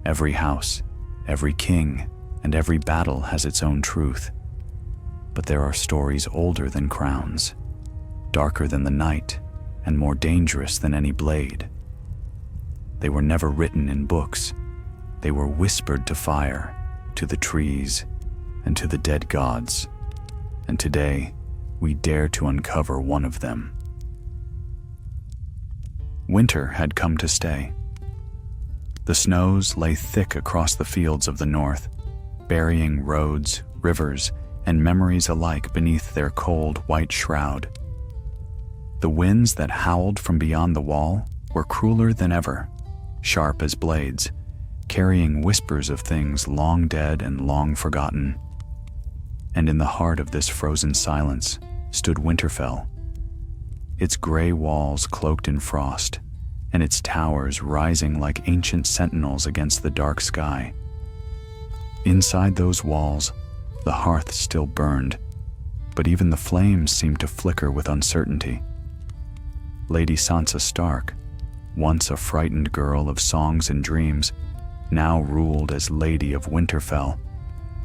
Every house, every king, and every battle has its own truth. But there are stories older than crowns, darker than the night, and more dangerous than any blade. They were never written in books. They were whispered to fire, to the trees, and to the dead gods. And today, we dare to uncover one of them. Winter had come to stay. The snows lay thick across the fields of the north, burying roads, rivers, and memories alike beneath their cold white shroud. The winds that howled from beyond the wall were crueler than ever, sharp as blades, carrying whispers of things long dead and long forgotten. And in the heart of this frozen silence stood Winterfell, its gray walls cloaked in frost, and its towers rising like ancient sentinels against the dark sky. Inside those walls, the hearth still burned, but even the flames seemed to flicker with uncertainty. Lady Sansa Stark, once a frightened girl of songs and dreams, now ruled as Lady of Winterfell,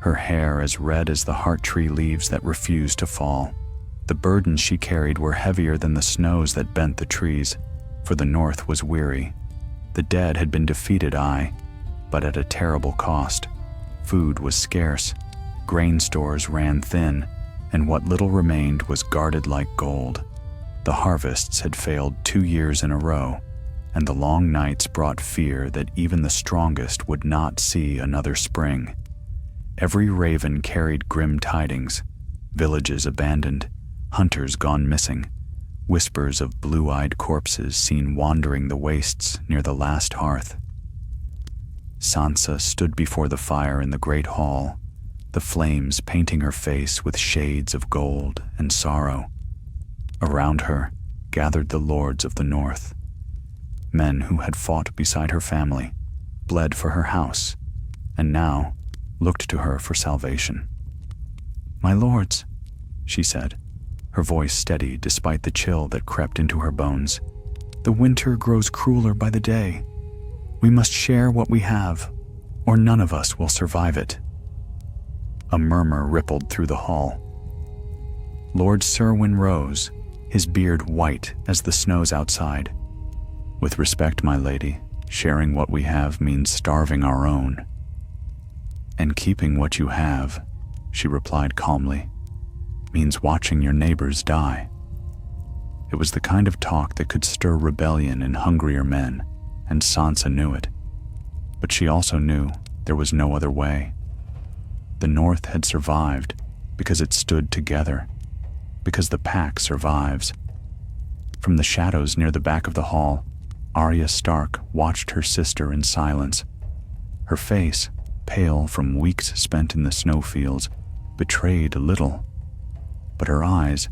her hair as red as the heart tree leaves that refused to fall. The burdens she carried were heavier than the snows that bent the trees, for the north was weary. The dead had been defeated, aye, but at a terrible cost. Food was scarce, grain stores ran thin, and what little remained was guarded like gold. The harvests had failed 2 years in a row, and the long nights brought fear that even the strongest would not see another spring. Every raven carried grim tidings, villages abandoned, hunters gone missing, whispers of blue-eyed corpses seen wandering the wastes near the last hearth. Sansa stood before the fire in the great hall, the flames painting her face with shades of gold and sorrow. Around her gathered the lords of the north, men who had fought beside her family, bled for her house, and now looked to her for salvation. "My lords," she said, her voice steady despite the chill that crept into her bones, "the winter grows crueler by the day. We must share what we have, or none of us will survive it." A murmur rippled through the hall. Lord Serwyn rose, his beard white as the snows outside. "With respect, my lady, sharing what we have means starving our own." "And keeping what you have," she replied calmly, "means watching your neighbors die." It was the kind of talk that could stir rebellion in hungrier men, and Sansa knew it. But she also knew there was no other way. The North had survived because it stood together, because the pack survives. From the shadows near the back of the hall, Arya Stark watched her sister in silence. Her face, pale from weeks spent in the snowfields, betrayed little. But her eyes,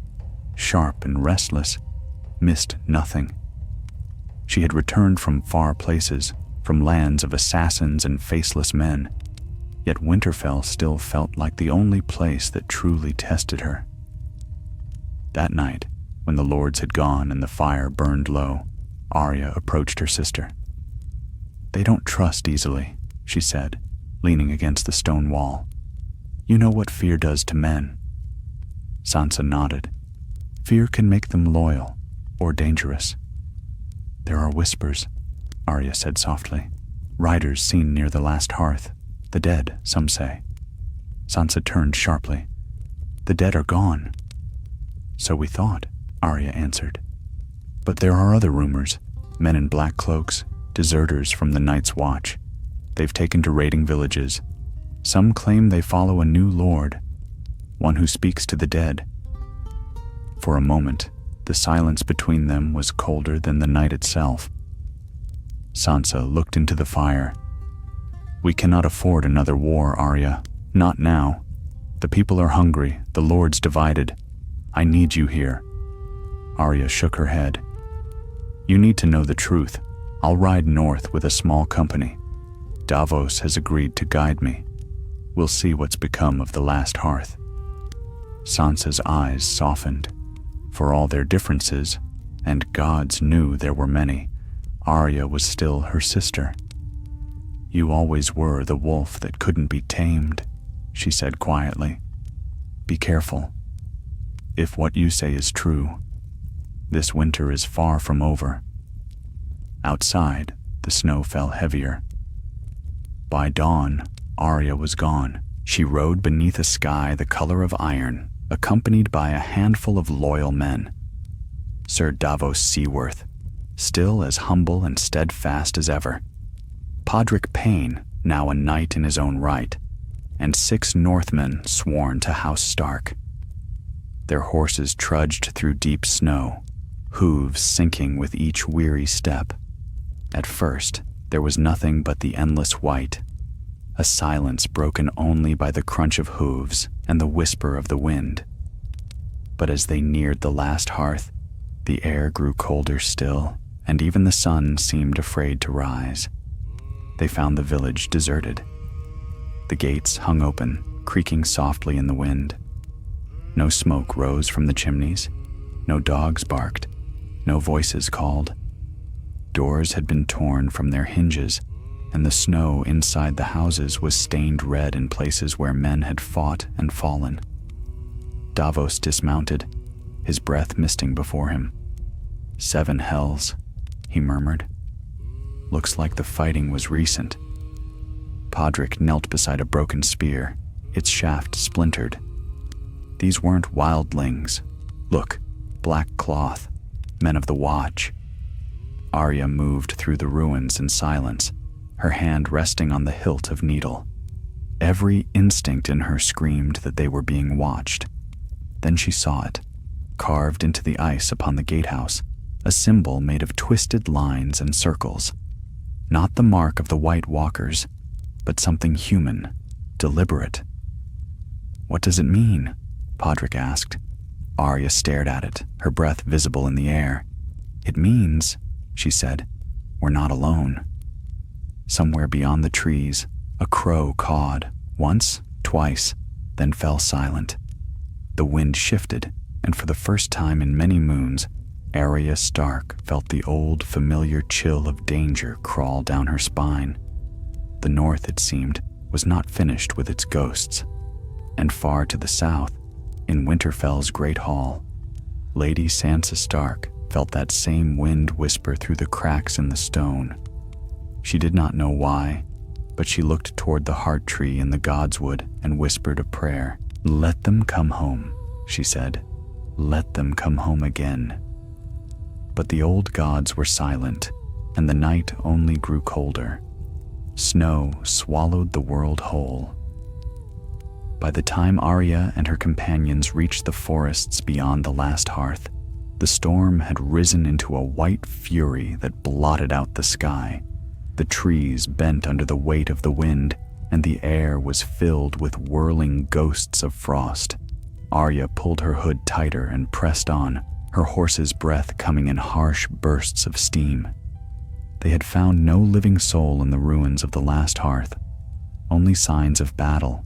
sharp and restless, missed nothing. She had returned from far places, from lands of assassins and faceless men, yet Winterfell still felt like the only place that truly tested her. That night, when the lords had gone and the fire burned low, Arya approached her sister. "They don't trust easily," she said, leaning against the stone wall. "You know what fear does to men." Sansa nodded. "Fear can make them loyal or dangerous." "There are whispers," Arya said softly. "Riders seen near the last hearth. The dead, some say." Sansa turned sharply. "The dead are gone." "So we thought," Arya answered. "But there are other rumors. Men in black cloaks, deserters from the Night's Watch. They've taken to raiding villages. Some claim they follow a new lord, one who speaks to the dead." For a moment, the silence between them was colder than the night itself. Sansa looked into the fire. "We cannot afford another war, Arya. Not now. The people are hungry, the lords divided. I need you here." Arya shook her head. "You need to know the truth. I'll ride north with a small company. Davos has agreed to guide me. We'll see what's become of the last hearth." Sansa's eyes softened. For all their differences, and gods knew there were many, Arya was still her sister. "You always were the wolf that couldn't be tamed," she said quietly. "Be careful. If what you say is true, this winter is far from over." Outside, the snow fell heavier. By dawn, Arya was gone. She rode beneath a sky the color of iron, accompanied by a handful of loyal men. Sir Davos Seaworth, still as humble and steadfast as ever. Podrick Payne, now a knight in his own right, and 6 Northmen sworn to House Stark. Their horses trudged through deep snow, hooves sinking with each weary step. At first, there was nothing but the endless white, a silence broken only by the crunch of hooves and the whisper of the wind. But as they neared the last hearth, the air grew colder still, and even the sun seemed afraid to rise. They found the village deserted. The gates hung open, creaking softly in the wind. No smoke rose from the chimneys, no dogs barked, no voices called. Doors had been torn from their hinges, and the snow inside the houses was stained red in places where men had fought and fallen. Davos dismounted, his breath misting before him. 7 hells, he murmured. Looks like the fighting was recent. Podrick knelt beside a broken spear, its shaft splintered. These weren't wildlings. Look, black cloth, men of the watch. Arya moved through the ruins in silence, her hand resting on the hilt of needle. Every instinct in her screamed that they were being watched. Then she saw it, carved into the ice upon the gatehouse, a symbol made of twisted lines and circles. Not the mark of the White Walkers, but something human, deliberate. "What does it mean?" Podrick asked. Arya stared at it, her breath visible in the air. "It means," she said, "we're not alone." Somewhere beyond the trees, a crow cawed, once, twice, then fell silent. The wind shifted, and for the first time in many moons, Arya Stark felt the old, familiar chill of danger crawl down her spine. The north, it seemed, was not finished with its ghosts. And far to the south, in Winterfell's great hall, Lady Sansa Stark felt that same wind whisper through the cracks in the stone. She did not know why, but she looked toward the heart tree in the godswood and whispered a prayer. "Let them come home," she said. "Let them come home again." But the old gods were silent, and the night only grew colder. Snow swallowed the world whole. By the time Arya and her companions reached the forests beyond the last hearth, the storm had risen into a white fury that blotted out the sky. The trees bent under the weight of the wind, and the air was filled with whirling ghosts of frost. Arya pulled her hood tighter and pressed on, her horse's breath coming in harsh bursts of steam. They had found no living soul in the ruins of the last hearth, only signs of battle,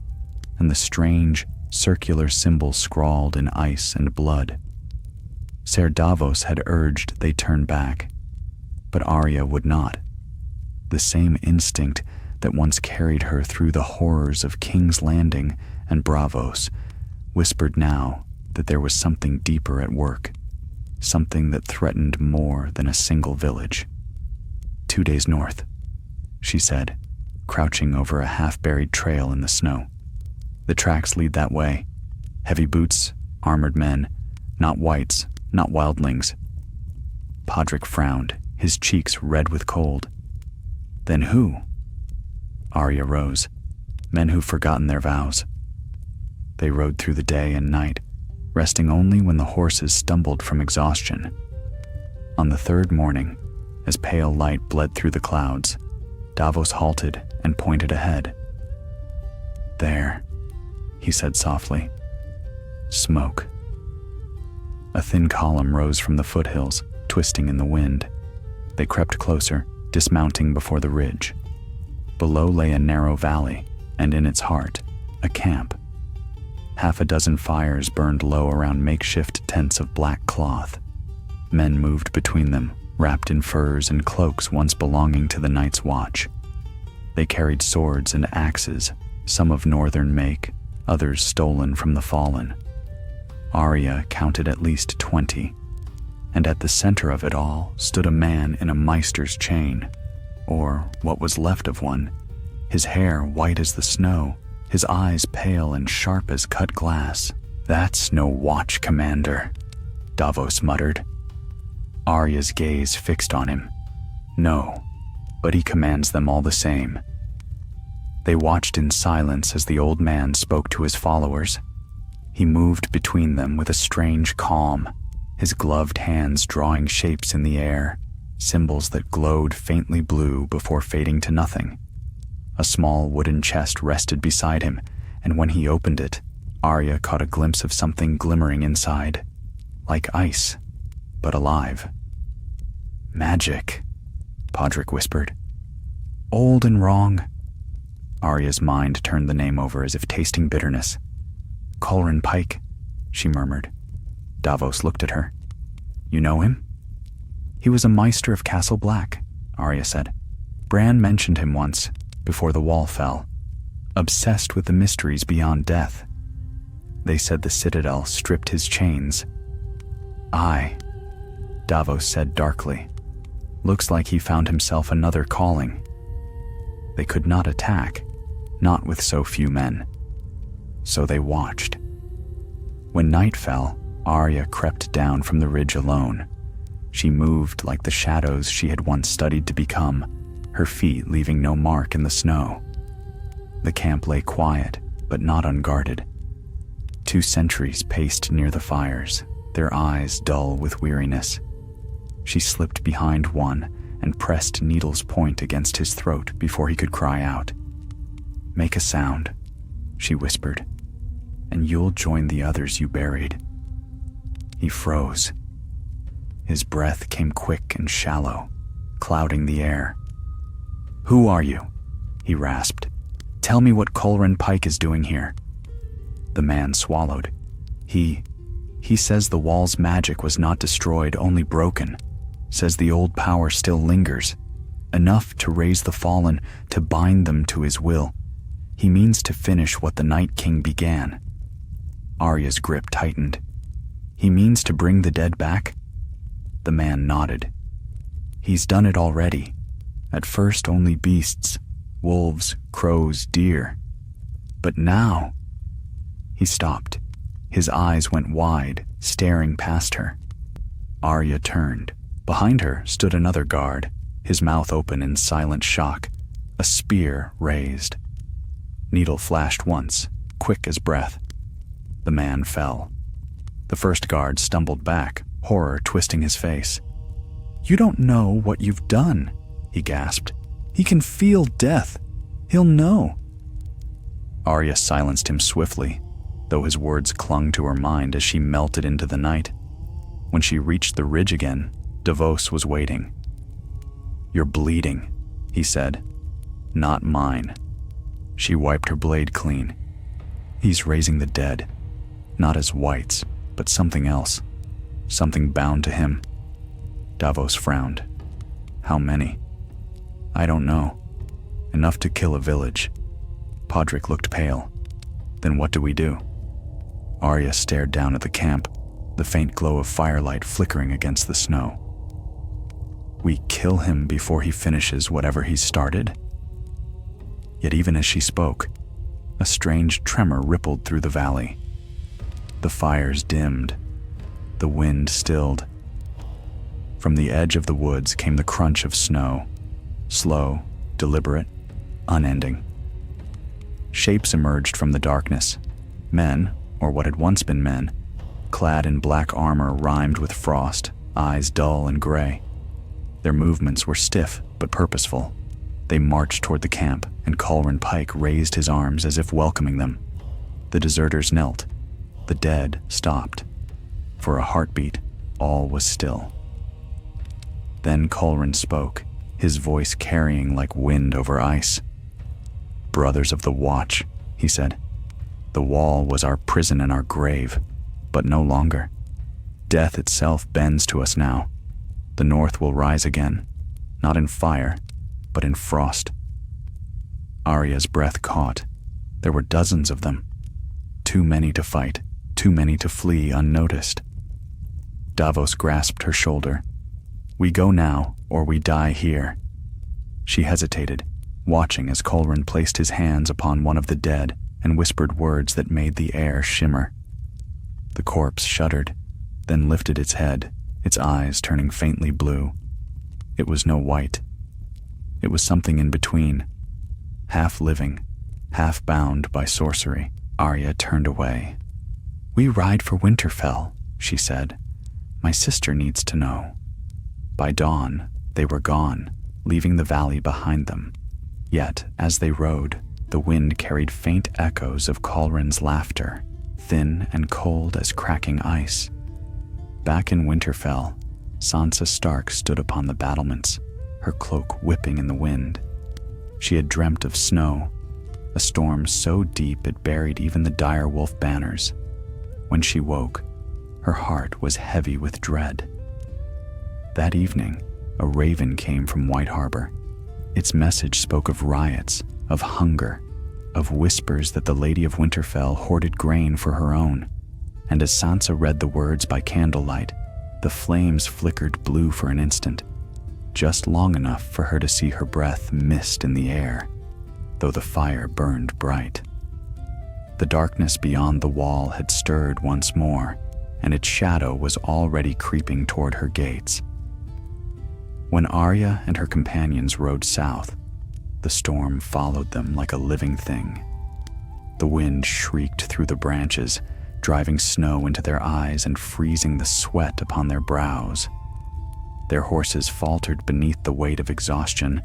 and the strange, circular symbol scrawled in ice and blood. Ser Davos had urged they turn back, but Arya would not. The same instinct that once carried her through the horrors of King's Landing and Braavos whispered now that there was something deeper at work, something that threatened more than a single village. 2 days north, she said, crouching over a half-buried trail in the snow. The tracks lead that way. Heavy boots, armored men, not whites, not wildlings. Podrick frowned, his cheeks red with cold. Then who? Arya rose. Men who've forgotten their vows. They rode through the day and night, resting only when the horses stumbled from exhaustion. On the 3rd morning, as pale light bled through the clouds, Davos halted and pointed ahead. "There," he said softly. "Smoke." A thin column rose from the foothills, twisting in the wind. They crept closer, dismounting before the ridge. Below lay a narrow valley, and in its heart, a camp. 6 fires burned low around makeshift tents of black cloth. Men moved between them, wrapped in furs and cloaks once belonging to the night's watch. They carried swords and axes, some of northern make, others stolen from the fallen. Arya counted at least 20, and at the center of it all stood a man in a maester's chain, or what was left of one, his hair white as the snow, his eyes pale and sharp as cut glass. "That's no watch commander," Davos muttered. Arya's gaze fixed on him. "No, but he commands them all the same." They watched in silence as the old man spoke to his followers. He moved between them with a strange calm, his gloved hands drawing shapes in the air, symbols that glowed faintly blue before fading to nothing. A small wooden chest rested beside him, and when he opened it, Arya caught a glimpse of something glimmering inside, like ice, but alive. "Magic," Podrick whispered. "Old and wrong." Arya's mind turned the name over as if tasting bitterness. "Colrin Pike," she murmured. Davos looked at her. "You know him?" "He was a Maester of Castle Black," Arya said. "Bran mentioned him once, before the wall fell. Obsessed with the mysteries beyond death. They said the Citadel stripped his chains." "Aye," Davos said darkly. "Looks like he found himself another calling." They could not attack, not with so few men. So they watched. When night fell, Arya crept down from the ridge alone. She moved like the shadows she had once studied to become, her feet leaving no mark in the snow. The camp lay quiet, but not unguarded. 2 sentries paced near the fires, their eyes dull with weariness. She slipped behind one and pressed needle's point against his throat before he could cry out. "Make a sound," she whispered, "and you'll join the others you buried." He froze. His breath came quick and shallow, clouding the air. "Who are you?" he rasped. "Tell me what Colrin Pike is doing here." The man swallowed. He says the wall's magic was not destroyed, only broken. Says the old power still lingers, enough to raise the fallen, to bind them to his will. He means to finish what the Night King began. Arya's grip tightened. "He means to bring the dead back?" The man nodded. "He's done it already. At first only beasts, wolves, crows, deer. But now—" He stopped. His eyes went wide, staring past her. Arya turned. Behind her stood another guard, his mouth open in silent shock, a spear raised. Needle flashed once, quick as breath. The man fell. The first guard stumbled back, horror twisting his face. "You don't know what you've done," he gasped. "He can feel death. He'll know." Arya silenced him swiftly, though his words clung to her mind as she melted into the night. When she reached the ridge again, Davos was waiting. "You're bleeding," he said. "Not mine." She wiped her blade clean. "He's raising the dead, not as whites, but something else, something bound to him." Davos frowned. "How many?" "I don't know. Enough to kill a village." Podrick looked pale. "Then what do we do?" Arya stared down at the camp, the faint glow of firelight flickering against the snow. "We kill him before he finishes whatever he's started?" Yet even as she spoke, a strange tremor rippled through the valley. The fires dimmed. The wind stilled. From the edge of the woods came the crunch of snow, slow, deliberate, unending. Shapes emerged from the darkness. Men, or what had once been men, clad in black armor rimed with frost, eyes dull and gray. Their movements were stiff but purposeful. They marched toward the camp, and Colrin Pike raised his arms as if welcoming them. The deserters knelt. The dead stopped. For a heartbeat, all was still. Then Colrin spoke, his voice carrying like wind over ice. "Brothers of the Watch," he said. "The wall was our prison and our grave, but no longer. Death itself bends to us now. The North will rise again, not in fire, but in frost. Arya's breath caught. There were dozens of them. Too many to fight, too many to flee unnoticed. Davos grasped her shoulder. "We go now, or we die here." She hesitated, watching as Colrin placed his hands upon one of the dead and whispered words that made the air shimmer. The corpse shuddered, then lifted its head, its eyes turning faintly blue. It was no white. It was something in between, half living, half bound by sorcery. Arya turned away. "We ride for Winterfell," she said. "My sister needs to know." By dawn, they were gone, leaving the valley behind them. Yet, as they rode, the wind carried faint echoes of Colrin's laughter, thin and cold as cracking ice. Back in Winterfell, Sansa Stark stood upon the battlements, her cloak whipping in the wind. She had dreamt of snow, a storm so deep it buried even the direwolf banners. When she woke, her heart was heavy with dread. That evening, a raven came from White Harbor. Its message spoke of riots, of hunger, of whispers that the Lady of Winterfell hoarded grain for her own. And as Sansa read the words by candlelight, the flames flickered blue for an instant, just long enough for her to see her breath mist in the air, though the fire burned bright. The darkness beyond the wall had stirred once more, and its shadow was already creeping toward her gates. When Arya and her companions rode south, the storm followed them like a living thing. The wind shrieked through the branches, driving snow into their eyes and freezing the sweat upon their brows. Their horses faltered beneath the weight of exhaustion,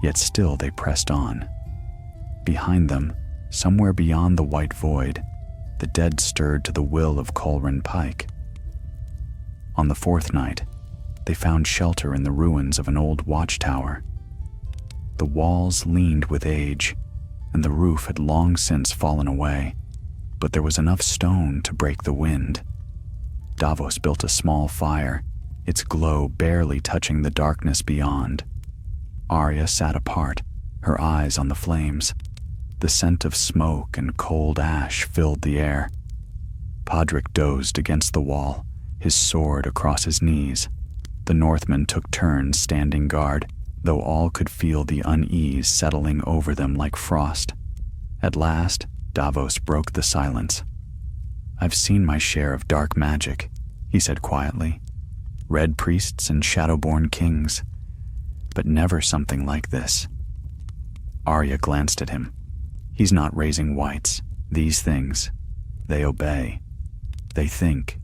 yet still they pressed on. Behind them, somewhere beyond the white void, the dead stirred to the will of Colrin Pike. On the fourth night, they found shelter in the ruins of an old watchtower. The walls leaned with age, and the roof had long since fallen away, but there was enough stone to break the wind. Davos built a small fire, its glow barely touching the darkness beyond. Arya sat apart, her eyes on the flames. The scent of smoke and cold ash filled the air. Podrick dozed against the wall, his sword across his knees. The Northmen took turns standing guard, though all could feel the unease settling over them like frost. At last, Davos broke the silence. "I've seen my share of dark magic," he said quietly. "Red priests and shadowborn kings, but never something like this." Arya glanced at him. "He's not raising whites. These things, they obey. They think."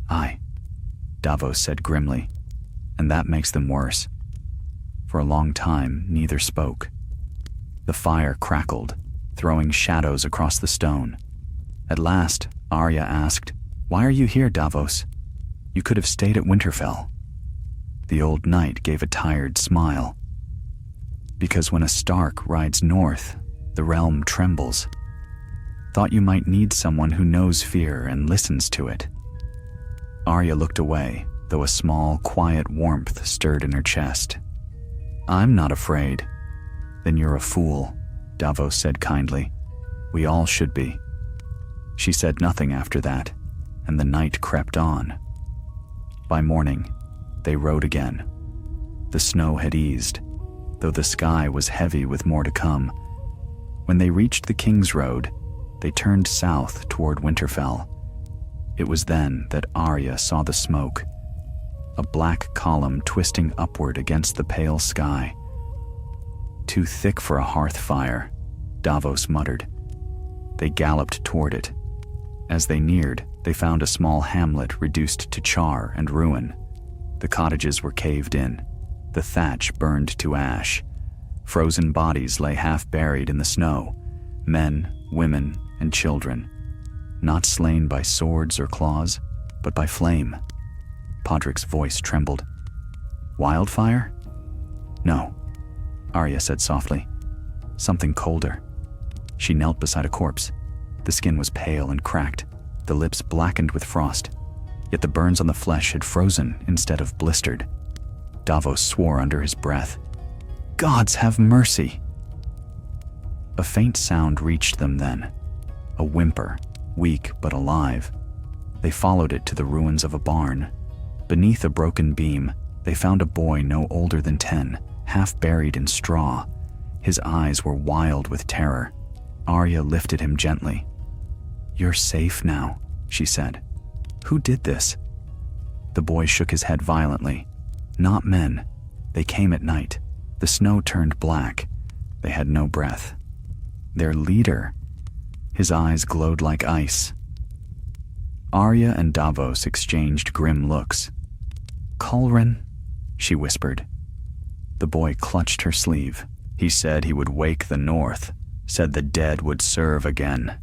"Aye," Davos said grimly, "and that makes them worse." For a long time, neither spoke. The fire crackled, throwing shadows across the stone. At last, Arya asked, "Why are you here, Davos? You could have stayed at Winterfell." The old knight gave a tired smile. "Because when a Stark rides north, the realm trembles. Thought you might need someone who knows fear and listens to it." Arya looked away, though a small, quiet warmth stirred in her chest. "I'm not afraid." "Then you're a fool," Davos said kindly. "We all should be." She said nothing after that, and the night crept on. By morning, they rode again. The snow had eased, though the sky was heavy with more to come. When they reached the King's Road, they turned south toward Winterfell. It was then that Arya saw the smoke, a black column twisting upward against the pale sky. "Too thick for a hearth fire," Davos muttered. They galloped toward it. As they neared, they found a small hamlet reduced to char and ruin. The cottages were caved in, the thatch burned to ash. Frozen bodies lay half buried in the snow, men, women, and children, not slain by swords or claws, but by flame. Podrick's voice trembled. "Wildfire?" "No," Arya said softly. "Something colder." She knelt beside a corpse. The skin was pale and cracked, the lips blackened with frost, yet the burns on the flesh had frozen instead of blistered. Davos swore under his breath. "Gods have mercy!" A faint sound reached them then, a whimper, weak but alive. They followed it to the ruins of a barn. Beneath a broken beam, they found a boy no older than 10, half buried in straw. His eyes were wild with terror. Arya lifted him gently. "You're safe now," she said. "Who did this?" The boy shook his head violently. "Not men. They came at night. The snow turned black. They had no breath. Their leader." His eyes glowed like ice. Arya and Davos exchanged grim looks. "Colrin," she whispered. The boy clutched her sleeve. "He said he would wake the North, said the dead would serve again."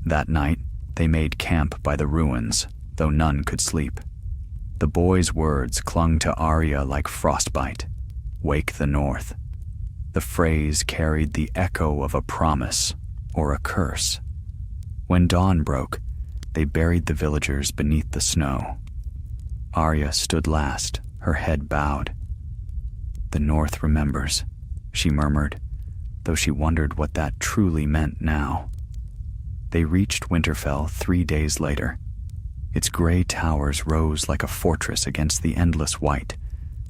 That night, they made camp by the ruins, though none could sleep. The boy's words clung to Arya like frostbite. "Wake the North." The phrase carried the echo of a promise or a curse. When dawn broke, they buried the villagers beneath the snow. Arya stood last, her head bowed. "The North remembers," she murmured, though she wondered what that truly meant now. They reached Winterfell 3 days later. Its gray towers rose like a fortress against the endless white,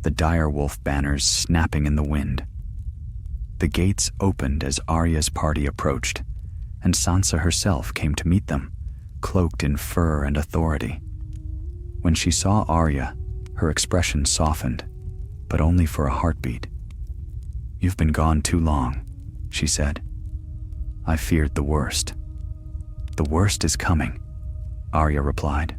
the direwolf banners snapping in the wind. The gates opened as Arya's party approached, and Sansa herself came to meet them, cloaked in fur and authority. When she saw Arya, her expression softened, but only for a heartbeat. "You've been gone too long," she said. "I feared the worst." "The worst is coming," Arya replied.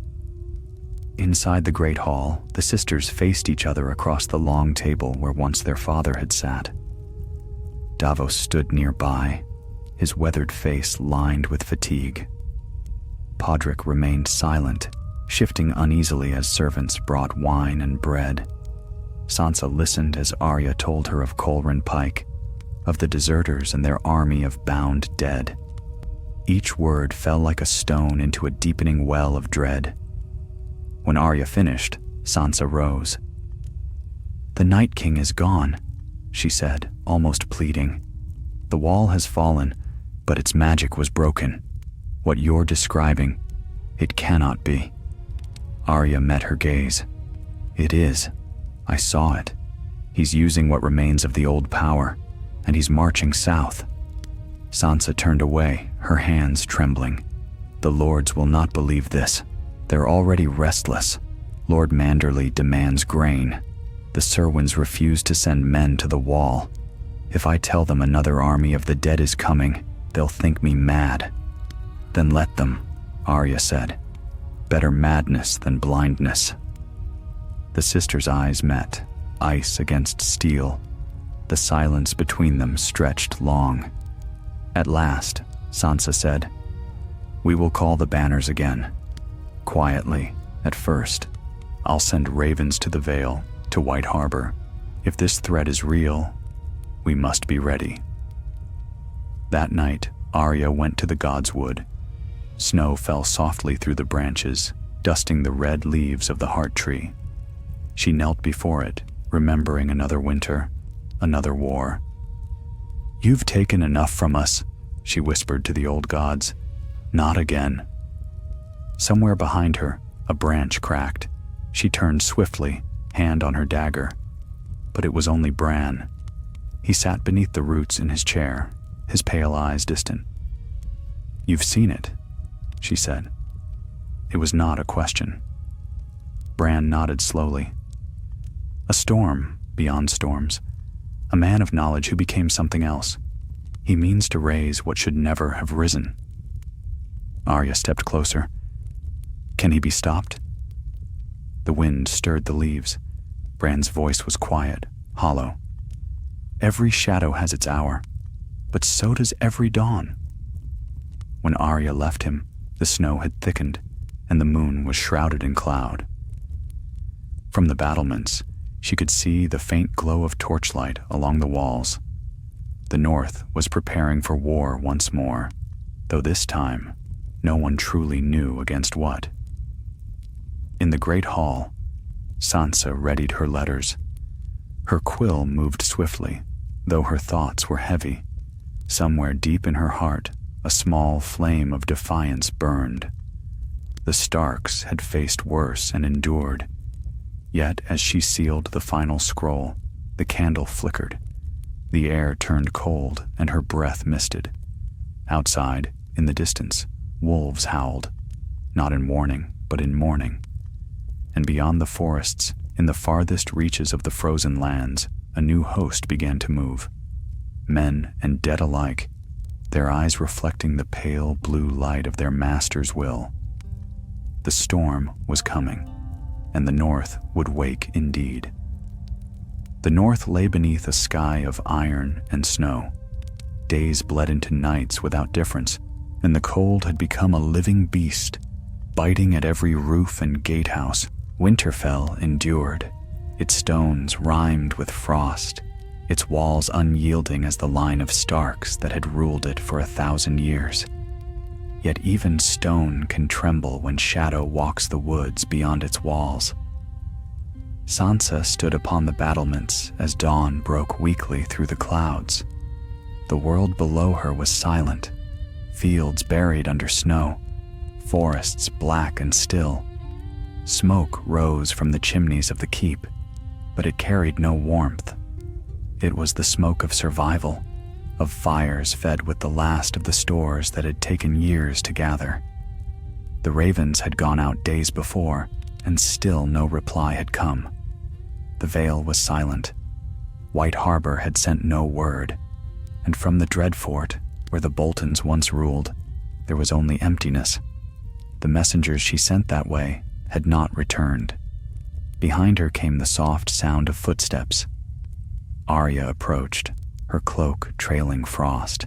Inside the great hall, the sisters faced each other across the long table where once their father had sat. Davos stood nearby, his weathered face lined with fatigue. Podrick remained silent, shifting uneasily as servants brought wine and bread. Sansa listened as Arya told her of Colrin Pike, of the deserters and their army of bound dead. Each word fell like a stone into a deepening well of dread. When Arya finished, Sansa rose. "The Night King is gone," she said, almost pleading. "The wall has fallen, but its magic was broken. What you're describing, it cannot be." Arya met her gaze. "It is. I saw it. He's using what remains of the old power, and he's marching south." Sansa turned away, her hands trembling. "The lords will not believe this. They're already restless. Lord Manderley demands grain. The Serwins refuse to send men to the wall. If I tell them another army of the dead is coming, they'll think me mad." "Then let them," Arya said. "Better madness than blindness." The sisters' eyes met, ice against steel. The silence between them stretched long. At last, Sansa said, "We will call the banners again. Quietly, at first. I'll send ravens to the Vale, to White Harbor. If this threat is real, we must be ready." That night, Arya went to the Godswood. Snow fell softly through the branches, dusting the red leaves of the heart tree. She knelt before it, remembering another winter, another war. "You've taken enough from us," she whispered to the old gods. "Not again." Somewhere behind her, a branch cracked. She turned swiftly, hand on her dagger. But it was only Bran. He sat beneath the roots in his chair, his pale eyes distant. "You've seen it," she said. It was not a question. Bran nodded slowly. "A storm beyond storms. A man of knowledge who became something else. He means to raise what should never have risen." Arya stepped closer. "Can he be stopped?" The wind stirred the leaves. Bran's voice was quiet, hollow. "Every shadow has its hour, but so does every dawn." When Arya left him, the snow had thickened, and the moon was shrouded in cloud. From the battlements, she could see the faint glow of torchlight along the walls. The North was preparing for war once more, though this time, no one truly knew against what. In the great hall, Sansa readied her letters. Her quill moved swiftly, though her thoughts were heavy. Somewhere deep in her heart, a small flame of defiance burned. The Starks had faced worse and endured. Yet as she sealed the final scroll, the candle flickered. The air turned cold and her breath misted. Outside, in the distance, wolves howled, not in warning, but in mourning. And beyond the forests, in the farthest reaches of the frozen lands, a new host began to move. Men and dead alike, their eyes reflecting the pale blue light of their master's will. The storm was coming, and the north would wake indeed. The north lay beneath a sky of iron and snow. Days bled into nights without difference, and the cold had become a living beast, biting at every roof and gatehouse. Winterfell endured, its stones rimed with frost, its walls unyielding as the line of Starks that had ruled it for 1,000 years. Yet even stone can tremble when shadow walks the woods beyond its walls. Sansa stood upon the battlements as dawn broke weakly through the clouds. The world below her was silent, fields buried under snow, forests black and still. Smoke rose from the chimneys of the keep, but it carried no warmth. It was the smoke of survival, of fires fed with the last of the stores that had taken years to gather. The ravens had gone out days before, and still no reply had come. The Vale was silent. White Harbor had sent no word, and from the Dreadfort, where the Boltons once ruled, there was only emptiness. The messengers she sent that way had not returned. Behind her came the soft sound of footsteps. Arya approached, her cloak trailing frost.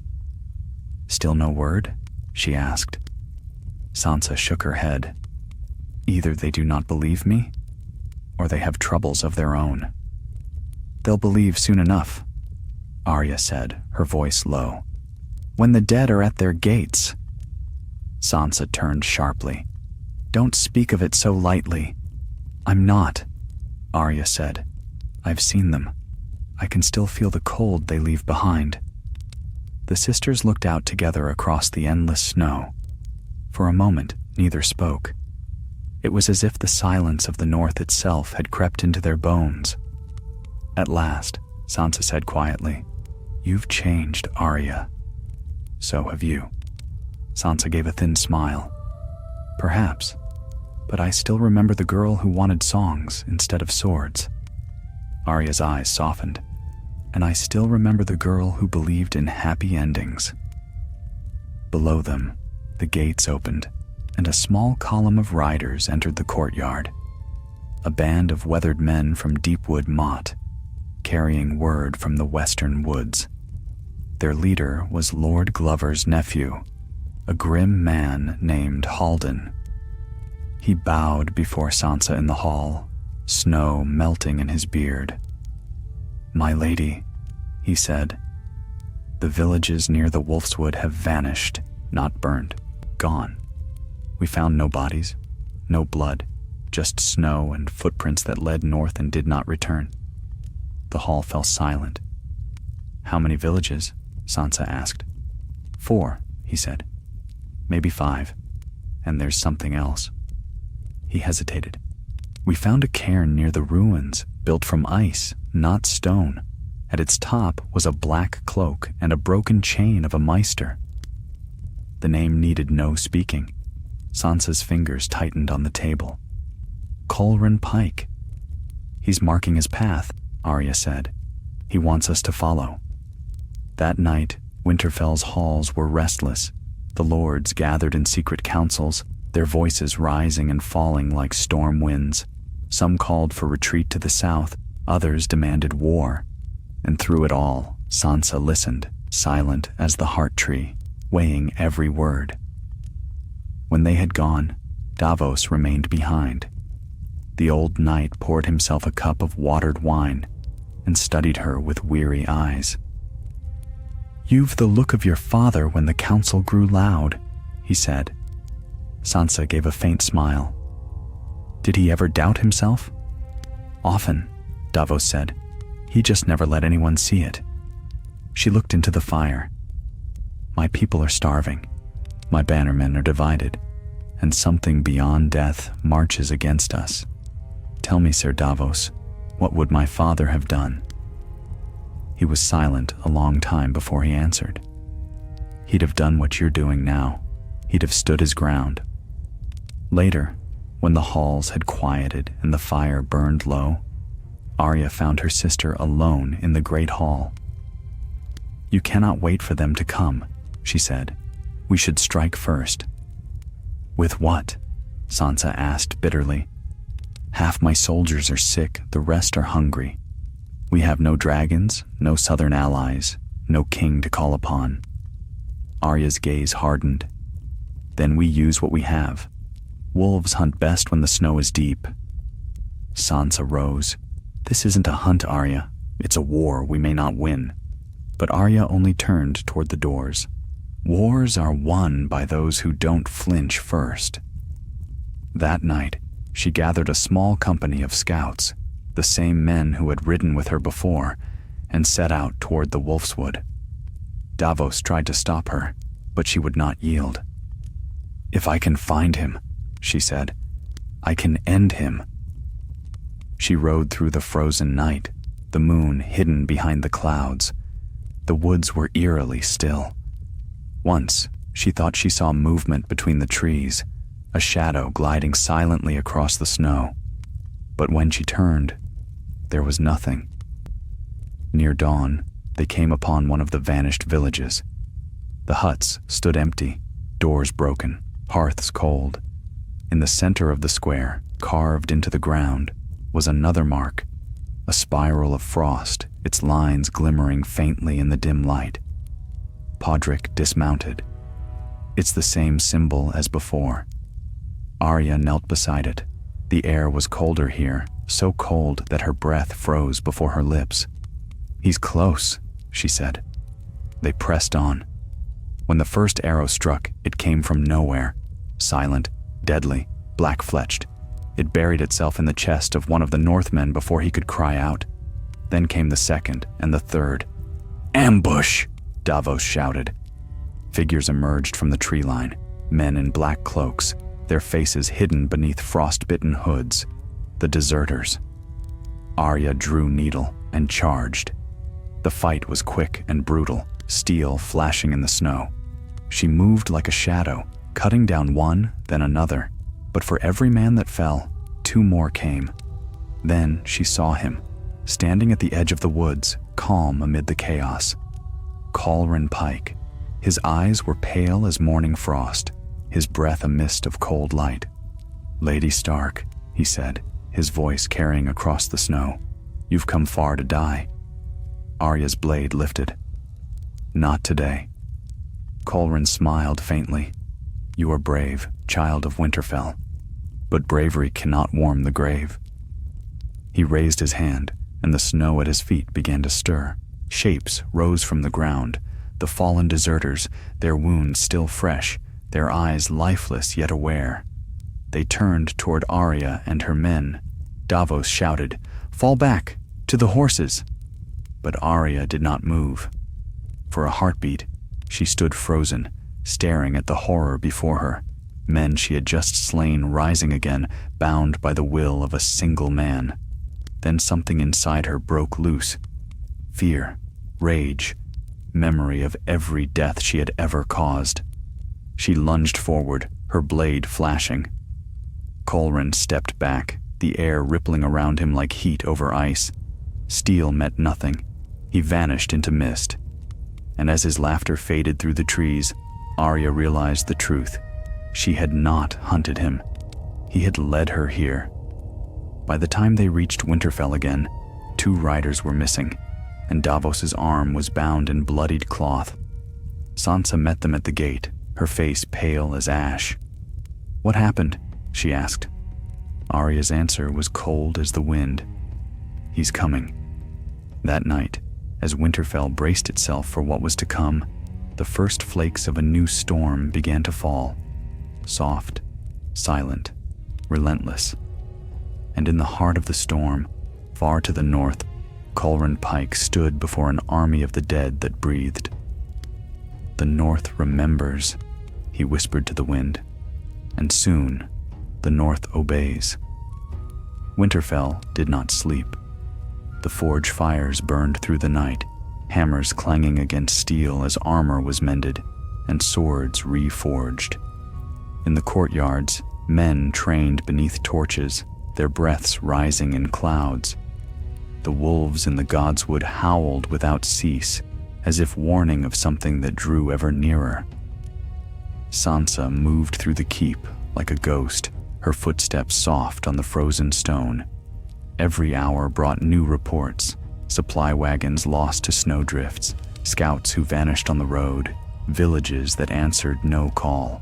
"Still no word?" she asked. Sansa shook her head. "Either they do not believe me, or they have troubles of their own." "They'll believe soon enough," Arya said, her voice low. "When the dead are at their gates." Sansa turned sharply. "Don't speak of it so lightly." "I'm not," Arya said. "I've seen them. I can still feel the cold they leave behind." The sisters looked out together across the endless snow. For a moment, neither spoke. It was as if the silence of the north itself had crept into their bones. At last, Sansa said quietly, "You've changed, Arya." "So have you." Sansa gave a thin smile. "Perhaps, but I still remember the girl who wanted songs instead of swords." Arya's eyes softened. "And I still remember the girl who believed in happy endings." Below them, the gates opened, and a small column of riders entered the courtyard. A band of weathered men from Deepwood Motte, carrying word from the western woods. Their leader was Lord Glover's nephew, a grim man named Haldon. He bowed before Sansa in the hall, snow melting in his beard. "My lady," he said, "the villages near the Wolfswood have vanished, not burned, gone. We found no bodies, no blood, just snow and footprints that led north and did not return." The hall fell silent. "How many villages?" Sansa asked. "4," he said. "Maybe 5. And there's something else." He hesitated. "We found a cairn near the ruins, built from ice, not stone. At its top was a black cloak and a broken chain of a maester." The name needed no speaking. Sansa's fingers tightened on the table. "Colran Pike." "He's marking his path," Arya said. "He wants us to follow." That night, Winterfell's halls were restless. The lords gathered in secret councils, their voices rising and falling like storm winds. Some called for retreat to the south, others demanded war. And through it all, Sansa listened, silent as the heart tree, weighing every word. When they had gone, Davos remained behind. The old knight poured himself a cup of watered wine and studied her with weary eyes. "You've the look of your father when the council grew loud," he said. Sansa gave a faint smile. "Did he ever doubt himself?" "Often," Davos said. "He just never let anyone see it." She looked into the fire. My people are starving. My bannermen are divided, and something beyond death marches against us. Tell me, Sir Davos, what would my father have done?" He was silent a long time before he answered. "He'd have done what you're doing now. He'd have stood his ground." Later, when the halls had quieted and the fire burned low, Arya found her sister alone in the great hall. "You cannot wait for them to come," she said. "We should strike first." "With what?" Sansa asked bitterly. "Half my soldiers are sick, the rest are hungry. We have no dragons, no southern allies, no king to call upon." Arya's gaze hardened. "Then we use what we have. Wolves hunt best when the snow is deep." Sansa rose. "This isn't a hunt, Arya. It's a war we may not win." But Arya only turned toward the doors. "Wars are won by those who don't flinch first." That night, she gathered a small company of scouts, the same men who had ridden with her before, and set out toward the Wolfswood. Davos tried to stop her, but she would not yield. "If I can find him," she said, "I can end him." She rode through the frozen night, the moon hidden behind the clouds. The woods were eerily still. Once, she thought she saw movement between the trees, a shadow gliding silently across the snow. But when she turned, there was nothing. Near dawn, they came upon one of the vanished villages. The huts stood empty, doors broken, hearths cold. In the center of the square, carved into the ground, was another mark, a spiral of frost, its lines glimmering faintly in the dim light. Podrick dismounted. "It's the same symbol as before." Arya knelt beside it. The air was colder here, so cold that her breath froze before her lips. "He's close," she said. They pressed on. When the first arrow struck, it came from nowhere, silent, deadly, black-fletched. It buried itself in the chest of one of the Northmen before he could cry out. Then came the second and the third. "Ambush!" Davos shouted. Figures emerged from the tree line, men in black cloaks, their faces hidden beneath frost-bitten hoods. The deserters. Arya drew needle and charged. The fight was quick and brutal, steel flashing in the snow. She moved like a shadow, cutting down one, then another. But for every man that fell, two more came. Then she saw him, standing at the edge of the woods, calm amid the chaos. Colrin Pike. His eyes were pale as morning frost, his breath a mist of cold light. "Lady Stark," he said, his voice carrying across the snow. "You've come far to die." Arya's blade lifted. "Not today." Colrin smiled faintly. "You are brave, child of Winterfell, but bravery cannot warm the grave." He raised his hand, and the snow at his feet began to stir. Shapes rose from the ground, the fallen deserters, their wounds still fresh, their eyes lifeless yet aware. They turned toward Arya and her men. Davos shouted, "Fall back! To the horses!" But Arya did not move. For a heartbeat, she stood frozen, staring at the horror before her. Men she had just slain rising again, bound by the will of a single man. Then something inside her broke loose. Fear, rage, memory of every death she had ever caused. She lunged forward, her blade flashing. Colrin stepped back, the air rippling around him like heat over ice. Steel met nothing. He vanished into mist. And as his laughter faded through the trees, Arya realized the truth. She had not hunted him. He had led her here. By the time they reached Winterfell again, 2 riders were missing, and Davos's arm was bound in bloodied cloth. Sansa met them at the gate, her face pale as ash. "What happened?" she asked. Arya's answer was cold as the wind. "He's coming." That night, as Winterfell braced itself for what was to come, the first flakes of a new storm began to fall. Soft, silent, relentless. And in the heart of the storm, far to the north, Colrin Pike stood before an army of the dead that breathed. "The North remembers," he whispered to the wind, "and soon the North obeys." Winterfell did not sleep. The forge fires burned through the night, hammers clanging against steel as armor was mended and swords reforged. In the courtyards, men trained beneath torches, their breaths rising in clouds. The wolves in the godswood howled without cease, as if warning of something that drew ever nearer. Sansa moved through the keep like a ghost, her footsteps soft on the frozen stone. Every hour brought new reports: supply wagons lost to snowdrifts, scouts who vanished on the road, villages that answered no call.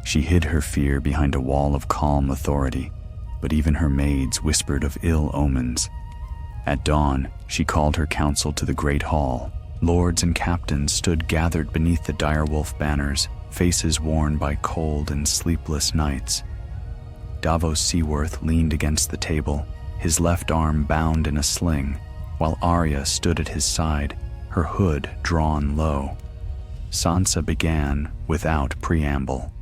She hid her fear behind a wall of calm authority, but even her maids whispered of ill omens. At dawn, she called her council to the great hall. Lords and captains stood gathered beneath the direwolf banners, faces worn by cold and sleepless nights. Davos Seaworth leaned against the table, his left arm bound in a sling, while Arya stood at his side, her hood drawn low. Sansa began without preamble.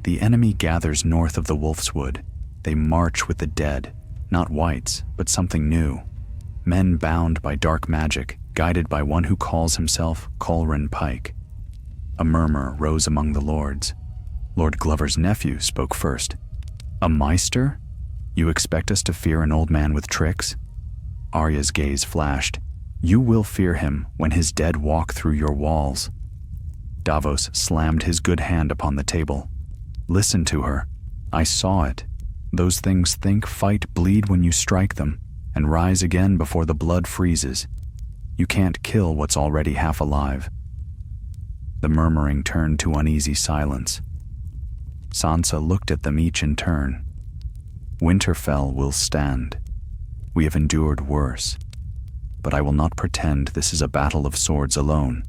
"The enemy gathers north of the Wolfswood. They march with the dead, not whites, but something new. Men bound by dark magic, guided by one who calls himself Colren Pike." A murmur rose among the lords. Lord Glover's nephew spoke first. "A Maester? You expect us to fear an old man with tricks?" Arya's gaze flashed. "You will fear him when his dead walk through your walls." Davos slammed his good hand upon the table. "Listen to her. I saw it. Those things think, fight, bleed when you strike them, and rise again before the blood freezes. You can't kill what's already half alive." The murmuring turned to uneasy silence. Sansa looked at them each in turn. "Winterfell will stand. We have endured worse. But I will not pretend this is a battle of swords alone.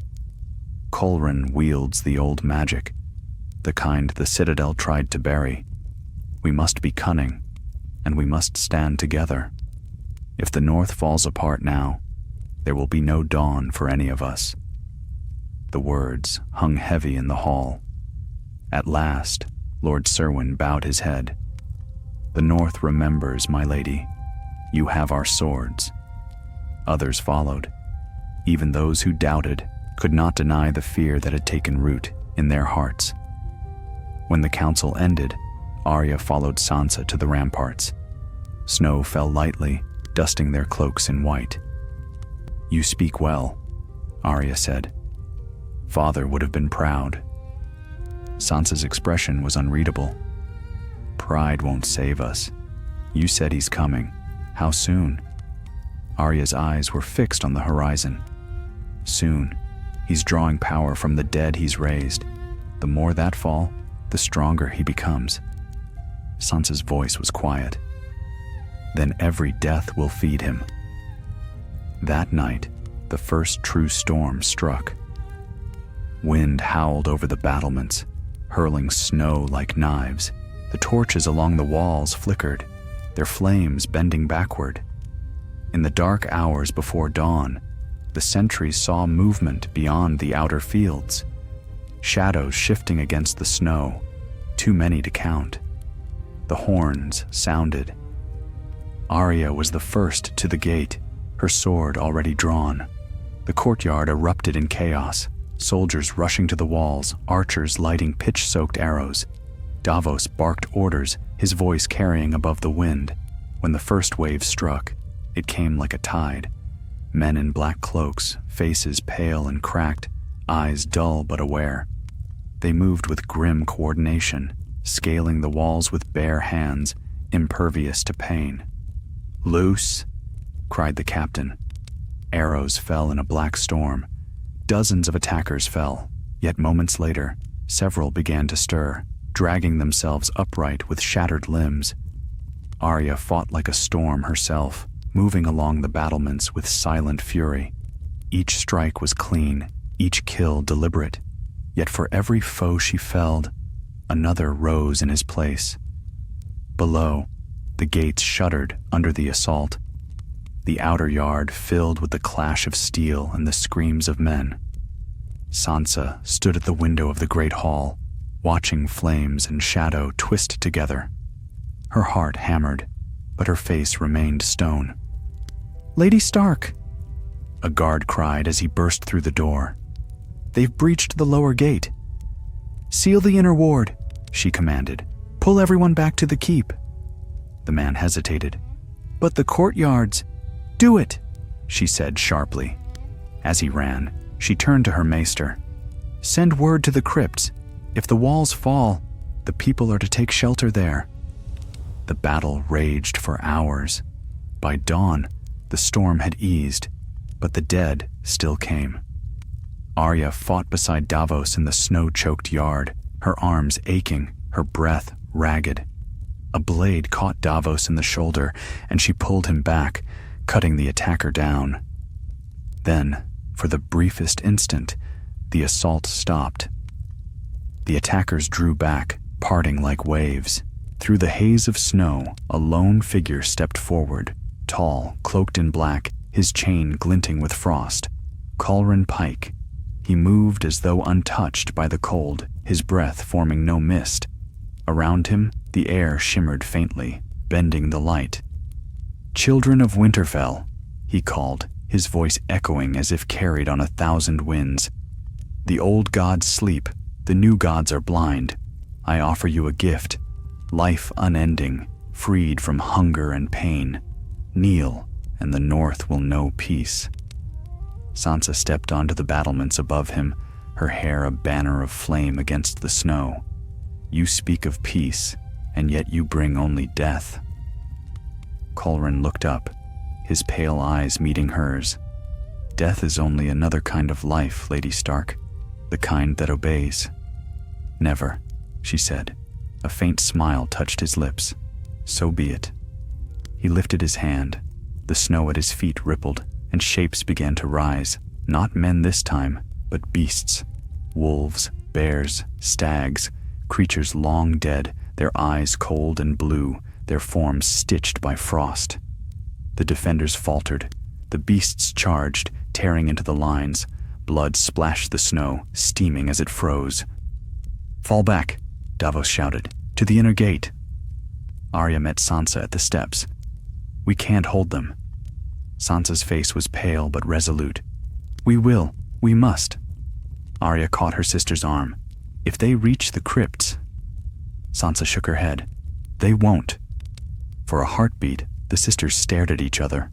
Colren wields the old magic, the kind the Citadel tried to bury. We must be cunning, and we must stand together. If the North falls apart now, there will be no dawn for any of us." The words hung heavy in the hall. At last, Lord Serwyn bowed his head. "The North remembers, my lady. You have our swords." Others followed. Even those who doubted could not deny the fear that had taken root in their hearts. When the council ended, Arya followed Sansa to the ramparts. Snow fell lightly, dusting their cloaks in white. "You speak well," Arya said. "Father would have been proud." Sansa's expression was unreadable. "Pride won't save us. You said he's coming. How soon?" Arya's eyes were fixed on the horizon. "Soon. He's drawing power from the dead he's raised. The more that fall, the stronger he becomes." Sansa's voice was quiet. "Then every death will feed him." That night, the first true storm struck. Wind howled over the battlements, hurling snow like knives. The torches along the walls flickered, their flames bending backward. In the dark hours before dawn, the sentries saw movement beyond the outer fields. Shadows shifting against the snow, too many to count. The horns sounded. Arya was the first to the gate, her sword already drawn. The courtyard erupted in chaos, soldiers rushing to the walls, archers lighting pitch-soaked arrows. Davos barked orders, his voice carrying above the wind. When the first wave struck, it came like a tide. Men in black cloaks, faces pale and cracked, eyes dull but aware. They moved with grim coordination, scaling the walls with bare hands, impervious to pain. "Loose!" cried the captain. Arrows fell in a black storm. Dozens of attackers fell, yet moments later, several began to stir, dragging themselves upright with shattered limbs. Arya fought like a storm herself, moving along the battlements with silent fury. Each strike was clean, each kill deliberate, yet for every foe she felled, another rose in his place. Below, the gates shuddered under the assault. The outer yard filled with the clash of steel and the screams of men. Sansa stood at the window of the great hall, watching flames and shadow twist together. Her heart hammered, but her face remained stone. "Lady Stark!" a guard cried as he burst through the door. "They've breached the lower gate." "Seal the inner ward," she commanded. "Pull everyone back to the keep." The man hesitated. "But the courtyards—" "Do it," she said sharply. As he ran, she turned to her maester. "Send word to the crypts. If the walls fall, the people are to take shelter there." The battle raged for hours. By dawn, the storm had eased, but the dead still came. Arya fought beside Davos in the snow-choked yard, her arms aching, her breath ragged. A blade caught Davos in the shoulder, and she pulled him back, cutting the attacker down. Then, for the briefest instant, the assault stopped. The attackers drew back, parting like waves. Through the haze of snow, a lone figure stepped forward, tall, cloaked in black, his chain glinting with frost. Colrin Pike. He moved as though untouched by the cold, his breath forming no mist. Around him, the air shimmered faintly, bending the light. "Children of Winterfell," he called, his voice echoing as if carried on 1,000 winds. "The old gods sleep, the new gods are blind. I offer you a gift, life unending, freed from hunger and pain. Kneel, and the North will know peace." Sansa stepped onto the battlements above him, her hair a banner of flame against the snow. "You speak of peace, and yet you bring only death." Colrin looked up, his pale eyes meeting hers. "Death is only another kind of life, Lady Stark, the kind that obeys." "Never," she said. A faint smile touched his lips. "So be it." He lifted his hand. The snow at his feet rippled, and shapes began to rise, not men this time, but beasts. Wolves, bears, stags, creatures long dead, their eyes cold and blue, their forms stitched by frost. The defenders faltered. The beasts charged, tearing into the lines. Blood splashed the snow, steaming as it froze. "Fall back," Davos shouted. "To the inner gate." Arya met Sansa at the steps. "We can't hold them." Sansa's face was pale but resolute. "We will. We must." Arya caught her sister's arm. "If they reach the crypts—" Sansa shook her head. "They won't." For a heartbeat, the sisters stared at each other.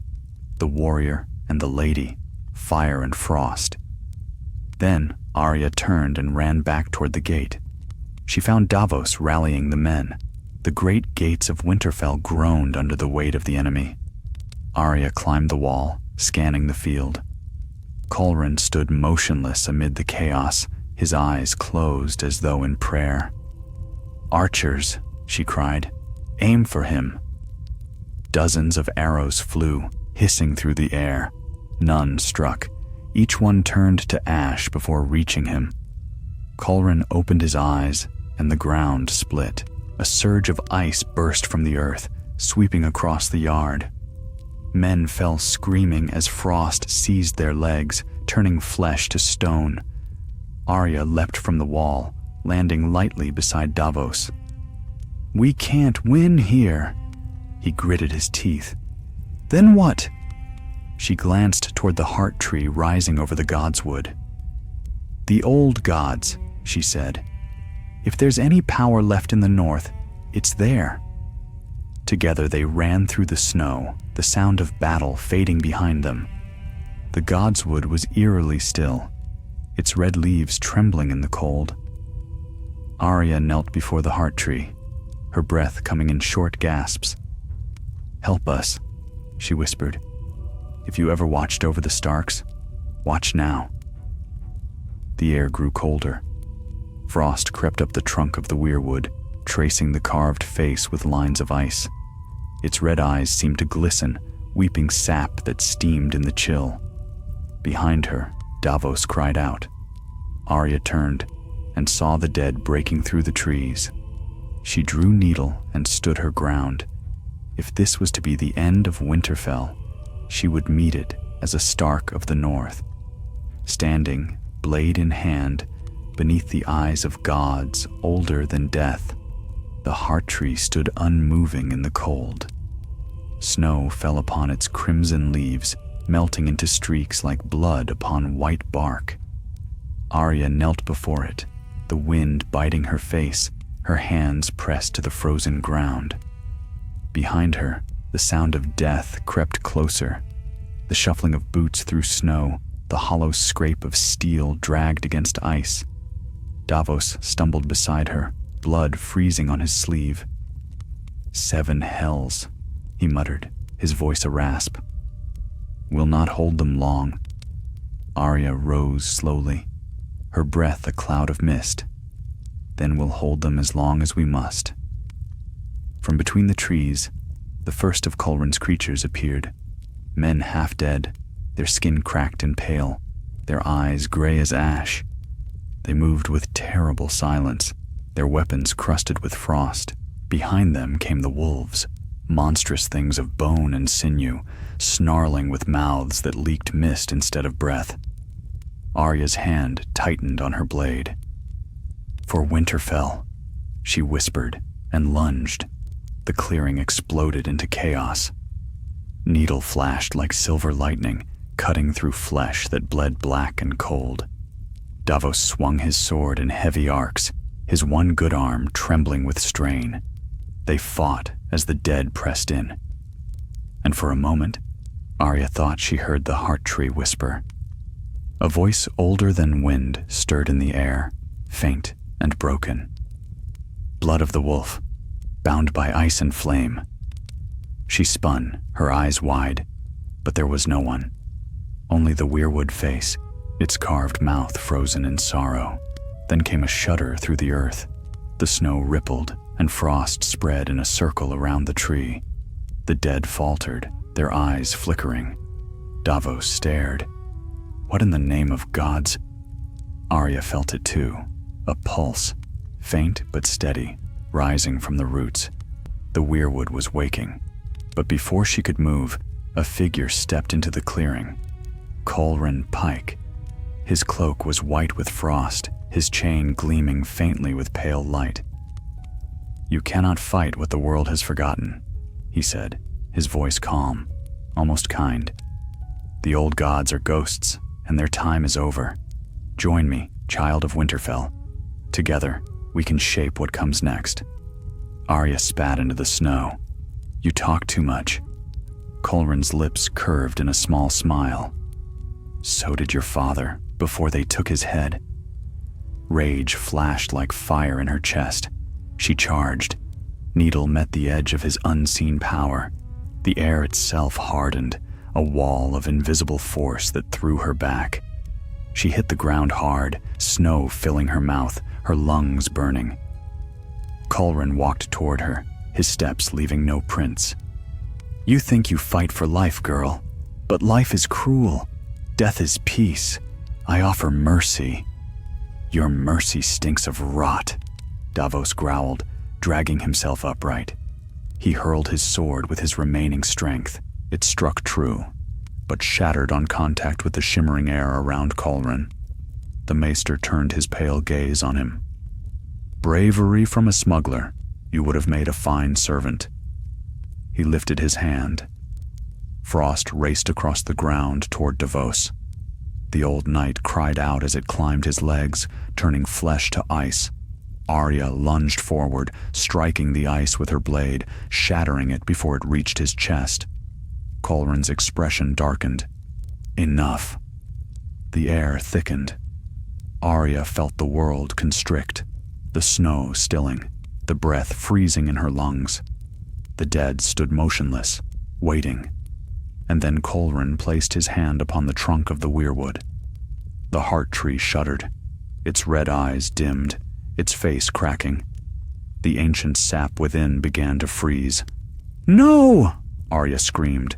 The warrior and the lady, fire and frost. Then Arya turned and ran back toward the gate. She found Davos rallying the men. The great gates of Winterfell groaned under the weight of the enemy. Arya climbed the wall, scanning the field. Colrin stood motionless amid the chaos, his eyes closed as though in prayer. "Archers," she cried. "Aim for him." Dozens of arrows flew, hissing through the air. None struck. Each one turned to ash before reaching him. Colrin opened his eyes, and the ground split. A surge of ice burst from the earth, sweeping across the yard. Men fell screaming as frost seized their legs, turning flesh to stone. Arya leapt from the wall, landing lightly beside Davos. "We can't win here." He gritted his teeth. "Then what?" She glanced toward the heart tree rising over the godswood. "The old gods," she said. "If there's any power left in the north, it's there." Together they ran through the snow, the sound of battle fading behind them. The godswood was eerily still, its red leaves trembling in the cold. Arya knelt before the heart tree, her breath coming in short gasps. "Help us," she whispered. "If you ever watched over the Starks, watch now." The air grew colder. Frost crept up the trunk of the weirwood, tracing the carved face with lines of ice. Its red eyes seemed to glisten, weeping sap that steamed in the chill. Behind her, Davos cried out. Arya turned and saw the dead breaking through the trees. She drew needle and stood her ground. If this was to be the end of Winterfell, she would meet it as a Stark of the North. Standing, blade in hand, beneath the eyes of gods older than death, the heart tree stood unmoving in the cold. Snow fell upon its crimson leaves, melting into streaks like blood upon white bark. Arya knelt before it, the wind biting her face, her hands pressed to the frozen ground. Behind her, the sound of death crept closer, the shuffling of boots through snow, the hollow scrape of steel dragged against ice. Davos stumbled beside her, blood freezing on his sleeve. 7 hells, he muttered, his voice a rasp. We'll not hold them long. Arya rose slowly, her breath a cloud of mist. Then we'll hold them as long as we must. From between the trees, the first of Colrin's creatures appeared, men half dead, their skin cracked and pale, their eyes gray as ash. They moved with terrible silence, their weapons crusted with frost. Behind them came the wolves, monstrous things of bone and sinew, snarling with mouths that leaked mist instead of breath. Arya's hand tightened on her blade. For Winterfell, she whispered and lunged. The clearing exploded into chaos. Needle flashed like silver lightning, cutting through flesh that bled black and cold. Davos swung his sword in heavy arcs, his one good arm trembling with strain. They fought as the dead pressed in. And for a moment, Arya thought she heard the heart tree whisper. A voice older than wind stirred in the air, faint and broken. Blood of the wolf, bound by ice and flame. She spun, her eyes wide, but there was no one. Only the weirwood face, its carved mouth frozen in sorrow. Then came a shudder through the earth. The snow rippled, and frost spread in a circle around the tree. The dead faltered, their eyes flickering. Davos stared. What in the name of gods? Arya felt it too, a pulse, faint but steady, rising from the roots. The weirwood was waking, but before she could move, a figure stepped into the clearing. Colrin Pike. His cloak was white with frost, his chain gleaming faintly with pale light. You cannot fight what the world has forgotten, he said, his voice calm, almost kind. The old gods are ghosts, and their time is over. Join me, child of Winterfell. Together, we can shape what comes next. Arya spat into the snow. You talk too much. Colrin's lips curved in a small smile. So did your father, before they took his head. Rage flashed like fire in her chest. She charged. Needle met the edge of his unseen power. The air itself hardened, a wall of invisible force that threw her back. She hit the ground hard, snow filling her mouth, her lungs burning. Colrin walked toward her, his steps leaving no prints. You think you fight for life, girl, but life is cruel. Death is peace. I offer mercy. Your mercy stinks of rot, Davos growled, dragging himself upright. He hurled his sword with his remaining strength. It struck true, but shattered on contact with the shimmering air around Colrin. The maester turned his pale gaze on him. Bravery from a smuggler. You would have made a fine servant. He lifted his hand. Frost raced across the ground toward Davos. The old knight cried out as it climbed his legs, turning flesh to ice. Arya lunged forward, striking the ice with her blade, shattering it before it reached his chest. Colrin's expression darkened. Enough. The air thickened. Arya felt the world constrict, the snow stilling, the breath freezing in her lungs. The dead stood motionless, waiting. And then Colrin placed his hand upon the trunk of the weirwood. The heart tree shuddered, its red eyes dimmed, its face cracking. The ancient sap within began to freeze. No! Arya screamed.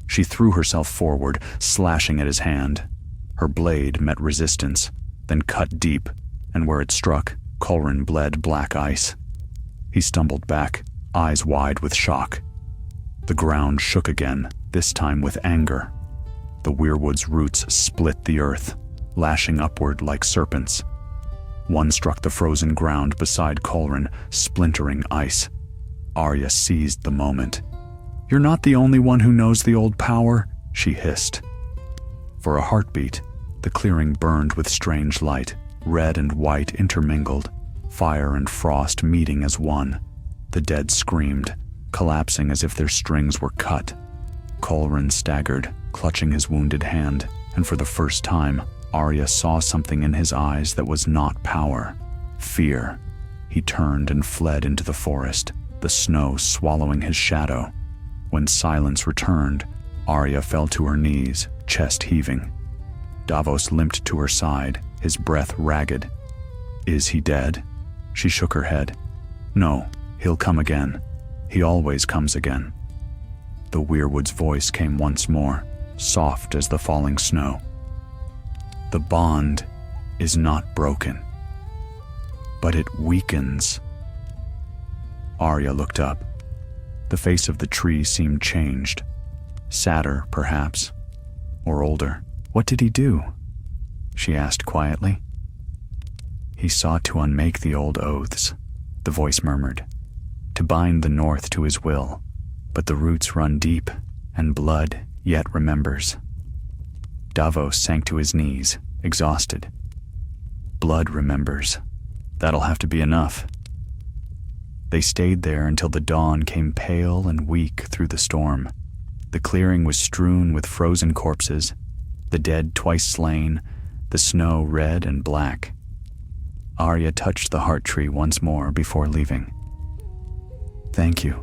She threw herself forward, slashing at his hand. Her blade met resistance, then cut deep, and where it struck, Colrin bled black ice. He stumbled back, eyes wide with shock. The ground shook again, this time with anger. The weirwood's roots split the earth. lashing upward like serpents. One struck the frozen ground beside Colrin, splintering ice. Arya seized the moment. "You're not the only one who knows the old power," she hissed. For a heartbeat, the clearing burned with strange light, red and white intermingled, fire and frost meeting as one. The dead screamed, collapsing as if their strings were cut. Colrin staggered, clutching his wounded hand, and for the first time, Arya saw something in his eyes that was not power, fear. He turned and fled into the forest, the snow swallowing his shadow. When silence returned, Arya fell to her knees, chest heaving. Davos limped to her side, his breath ragged. "Is he dead?" She shook her head. "No, he'll come again. He always comes again." The weirwood's voice came once more, soft as the falling snow. "The bond is not broken, but it weakens." Arya looked up. The face of the tree seemed changed. Sadder, perhaps, or older. "What did he do?" she asked quietly. "He sought to unmake the old oaths," the voice murmured, "to bind the North to his will, but the roots run deep, and blood yet remembers." Davos sank to his knees, exhausted. "Blood remembers. That'll have to be enough." They stayed there until the dawn came pale and weak through the storm. The clearing was strewn with frozen corpses, the dead twice slain, the snow red and black. Arya touched the heart tree once more before leaving. "Thank you,"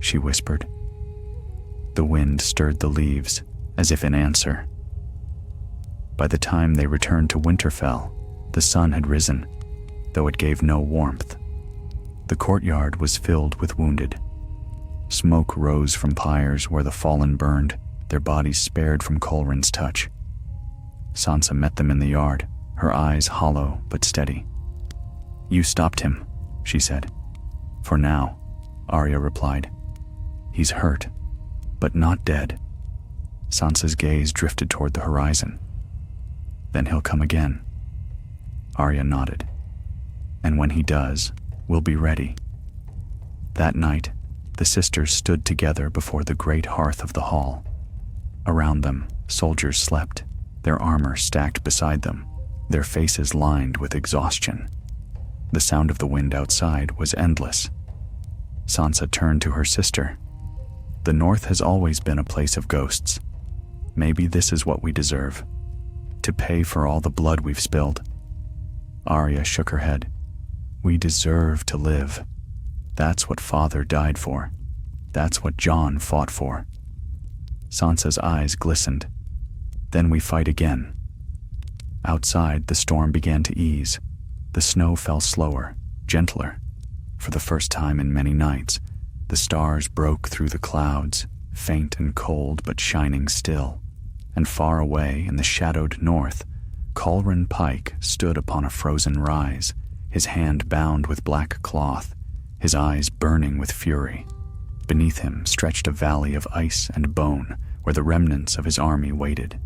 she whispered. The wind stirred the leaves, as if in answer. By the time they returned to Winterfell, the sun had risen, though it gave no warmth. The courtyard was filled with wounded. Smoke rose from pyres where the fallen burned, their bodies spared from Colrin's touch. Sansa met them in the yard, her eyes hollow but steady. "You stopped him," she said. "For now," Arya replied. "He's hurt, but not dead." Sansa's gaze drifted toward the horizon. "Then he'll come again." Arya nodded. "And when he does, we'll be ready." That night, the sisters stood together before the great hearth of the hall. Around them, soldiers slept, their armor stacked beside them, their faces lined with exhaustion. The sound of the wind outside was endless. Sansa turned to her sister. "The North has always been a place of ghosts. Maybe this is what we deserve, to pay for all the blood we've spilled." Arya shook her head. "We deserve to live. That's what Father died for. That's what Jon fought for." Sansa's eyes glistened. "Then we fight again." Outside, the storm began to ease. The snow fell slower, gentler. For the first time in many nights, the stars broke through the clouds, faint and cold but shining still. And far away in the shadowed north, Colrin Pike stood upon a frozen rise, his hand bound with black cloth, his eyes burning with fury. Beneath him stretched a valley of ice and bone where the remnants of his army waited.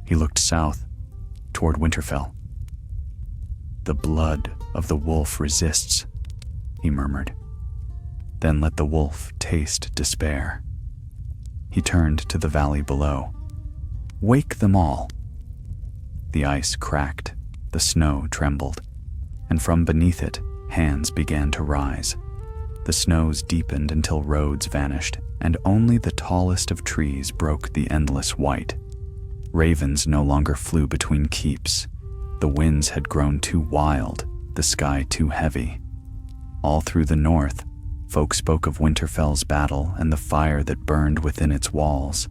He looked south, toward Winterfell. "The blood of the wolf resists," he murmured. "Then let the wolf taste despair." He turned to the valley below. "Wake them all." The ice cracked, the snow trembled, and from beneath it, hands began to rise. The snows deepened until roads vanished, and only the tallest of trees broke the endless white. Ravens no longer flew between keeps. The winds had grown too wild, the sky too heavy. All through the north, folk spoke of Winterfell's battle and the fire that burned within its walls.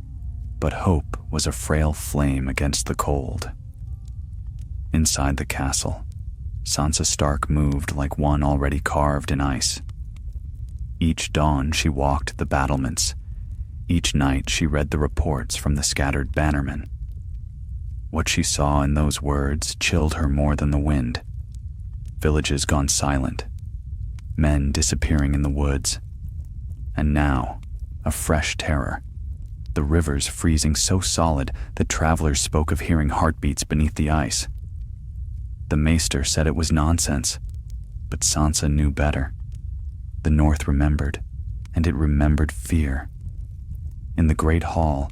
But hope was a frail flame against the cold. Inside the castle, Sansa Stark moved like one already carved in ice. Each dawn she walked the battlements. Each night she read the reports from the scattered bannermen. What she saw in those words chilled her more than the wind. Villages gone silent, men disappearing in the woods, and now a fresh terror. the rivers freezing so solid that travelers spoke of hearing heartbeats beneath the ice. The maester said it was nonsense, but Sansa knew better. The North remembered, and it remembered fear. In the great hall,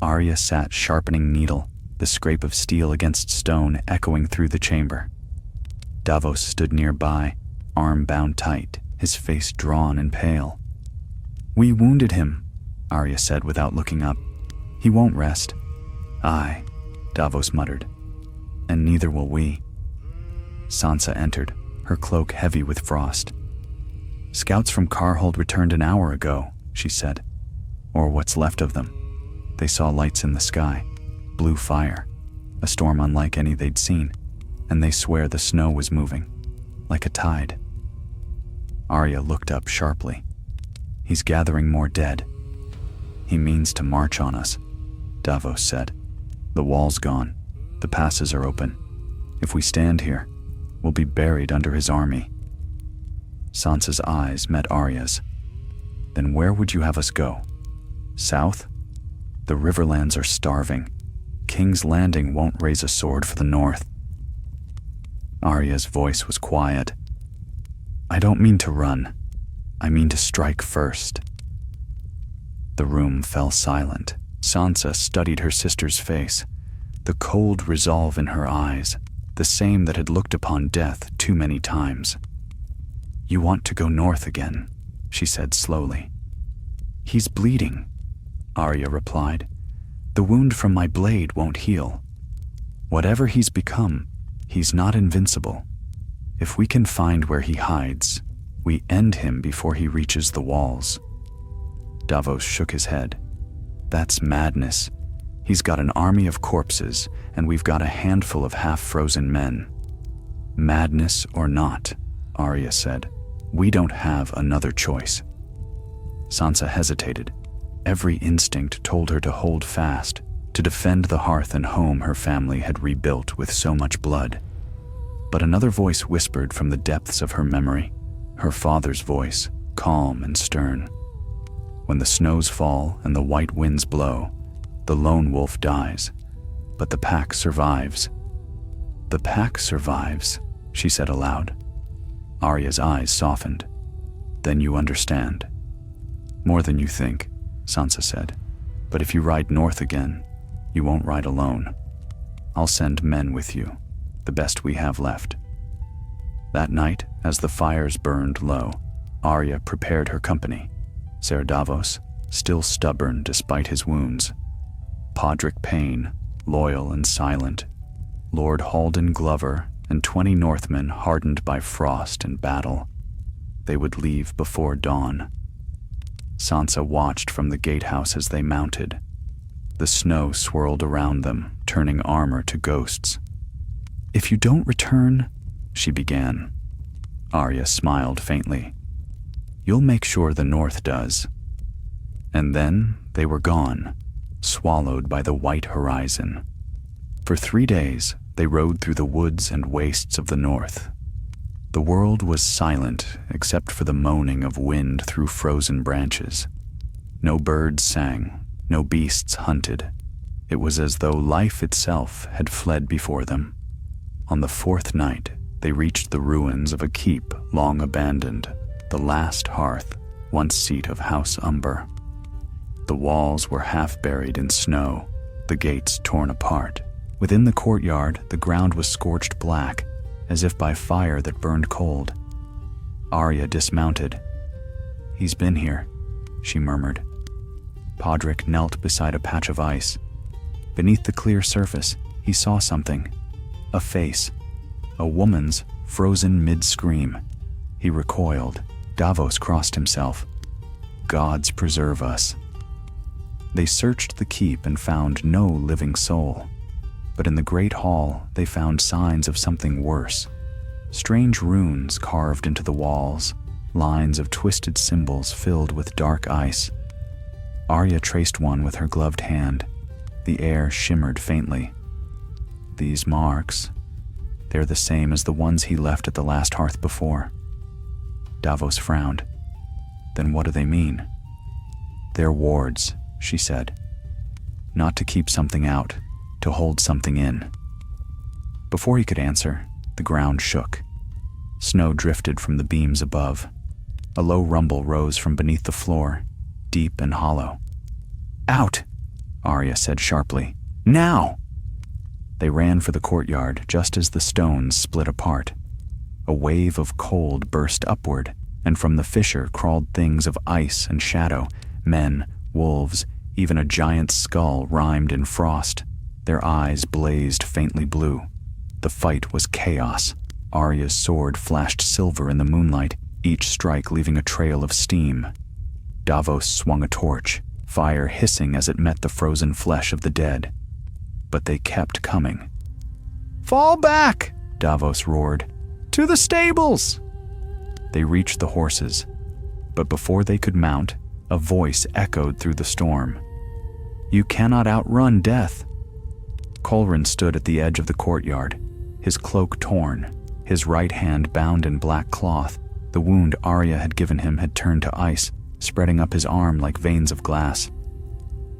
Arya sat sharpening needle, the scrape of steel against stone echoing through the chamber. Davos stood nearby, arm bound tight, his face drawn and pale. "We wounded him," Arya said without looking up. "He won't rest." "Aye," Davos muttered, "and neither will we." Sansa entered, her cloak heavy with frost. "Scouts from Carhold returned an hour ago," she said. "Or what's left of them. They saw lights in the sky, blue fire, a storm unlike any they'd seen, and they swear the snow was moving, like a tide." Arya looked up sharply. "He's gathering more dead." "He means to march on us," Davos said. "The wall's gone. The passes are open. If we stand here, we'll be buried under his army." Sansa's eyes met Arya's. "Then where would you have us go? South? The Riverlands are starving. King's Landing won't raise a sword for the North." Arya's voice was quiet. "I don't mean to run. I mean to strike first." The room fell silent. Sansa studied her sister's face, the cold resolve in her eyes, the same that had looked upon death too many times. "You want to go north again," she said slowly. "He's bleeding," Arya replied. "The wound from my blade won't heal. Whatever he's become, he's not invincible. If we can find where he hides, we end him before he reaches the walls." Davos shook his head. "That's madness. He's got an army of corpses, and we've got a handful of half-frozen men." "Madness or not," Arya said, "we don't have another choice." Sansa hesitated. Every instinct told her to hold fast, to defend the hearth and home her family had rebuilt with so much blood. But another voice whispered from the depths of her memory, her father's voice, calm and stern. "When the snows fall and the white winds blow, the lone wolf dies, but the pack survives." "The pack survives," she said aloud. Arya's eyes softened. "Then you understand." "More than you think," Sansa said. "But if you ride north again, you won't ride alone. I'll send men with you, the best we have left." That night, as the fires burned low, Arya prepared her company. Ser Davos, still stubborn despite his wounds. Podrick Payne, loyal and silent. Lord Halden Glover, and 20 Northmen hardened by frost and battle. They would leave before dawn. Sansa watched from the gatehouse as they mounted. The snow swirled around them, turning armor to ghosts. "If you don't return," she began. Arya smiled faintly. "You'll make sure the North does." And then they were gone, swallowed by the white horizon. For 3 days, they rode through the woods and wastes of the North. The world was silent except for the moaning of wind through frozen branches. No birds sang, no beasts hunted. It was as though life itself had fled before them. On the 4th night, they reached the ruins of a keep long abandoned, the last hearth, once seat of House Umber. The walls were half buried in snow, the gates torn apart. Within the courtyard, the ground was scorched black, as if by fire that burned cold. Arya dismounted. "He's been here," she murmured. Podrick knelt beside a patch of ice. Beneath the clear surface, he saw something. A face. A woman's, frozen mid-scream. He recoiled. Davos crossed himself. "Gods preserve us." They searched the keep and found no living soul. But in the great hall, they found signs of something worse. Strange runes carved into the walls, lines of twisted symbols filled with dark ice. Arya traced one with her gloved hand. The air shimmered faintly. "These marks, they're the same as the ones he left at the last hearth before." Davos frowned. "Then what do they mean?" "They're wards," she said. not to keep something out, to hold something in. Before he could answer, the ground shook. Snow drifted from the beams above. A low rumble rose from beneath the floor, deep and hollow. "Out!" Arya said sharply. "Now!" They ran for the courtyard just as the stones split apart. A wave of cold burst upward, and from the fissure crawled things of ice and shadow, men, wolves, even a giant skull rimed in frost. Their eyes blazed faintly blue. The fight was chaos. Arya's sword flashed silver in the moonlight, each strike leaving a trail of steam. Davos swung a torch, fire hissing as it met the frozen flesh of the dead. But they kept coming. "Fall back!" Davos roared. "To the stables!" They reached the horses, but before they could mount, a voice echoed through the storm. "You cannot outrun death." Colrin stood at the edge of the courtyard, his cloak torn, his right hand bound in black cloth. The wound Arya had given him had turned to ice, spreading up his arm like veins of glass.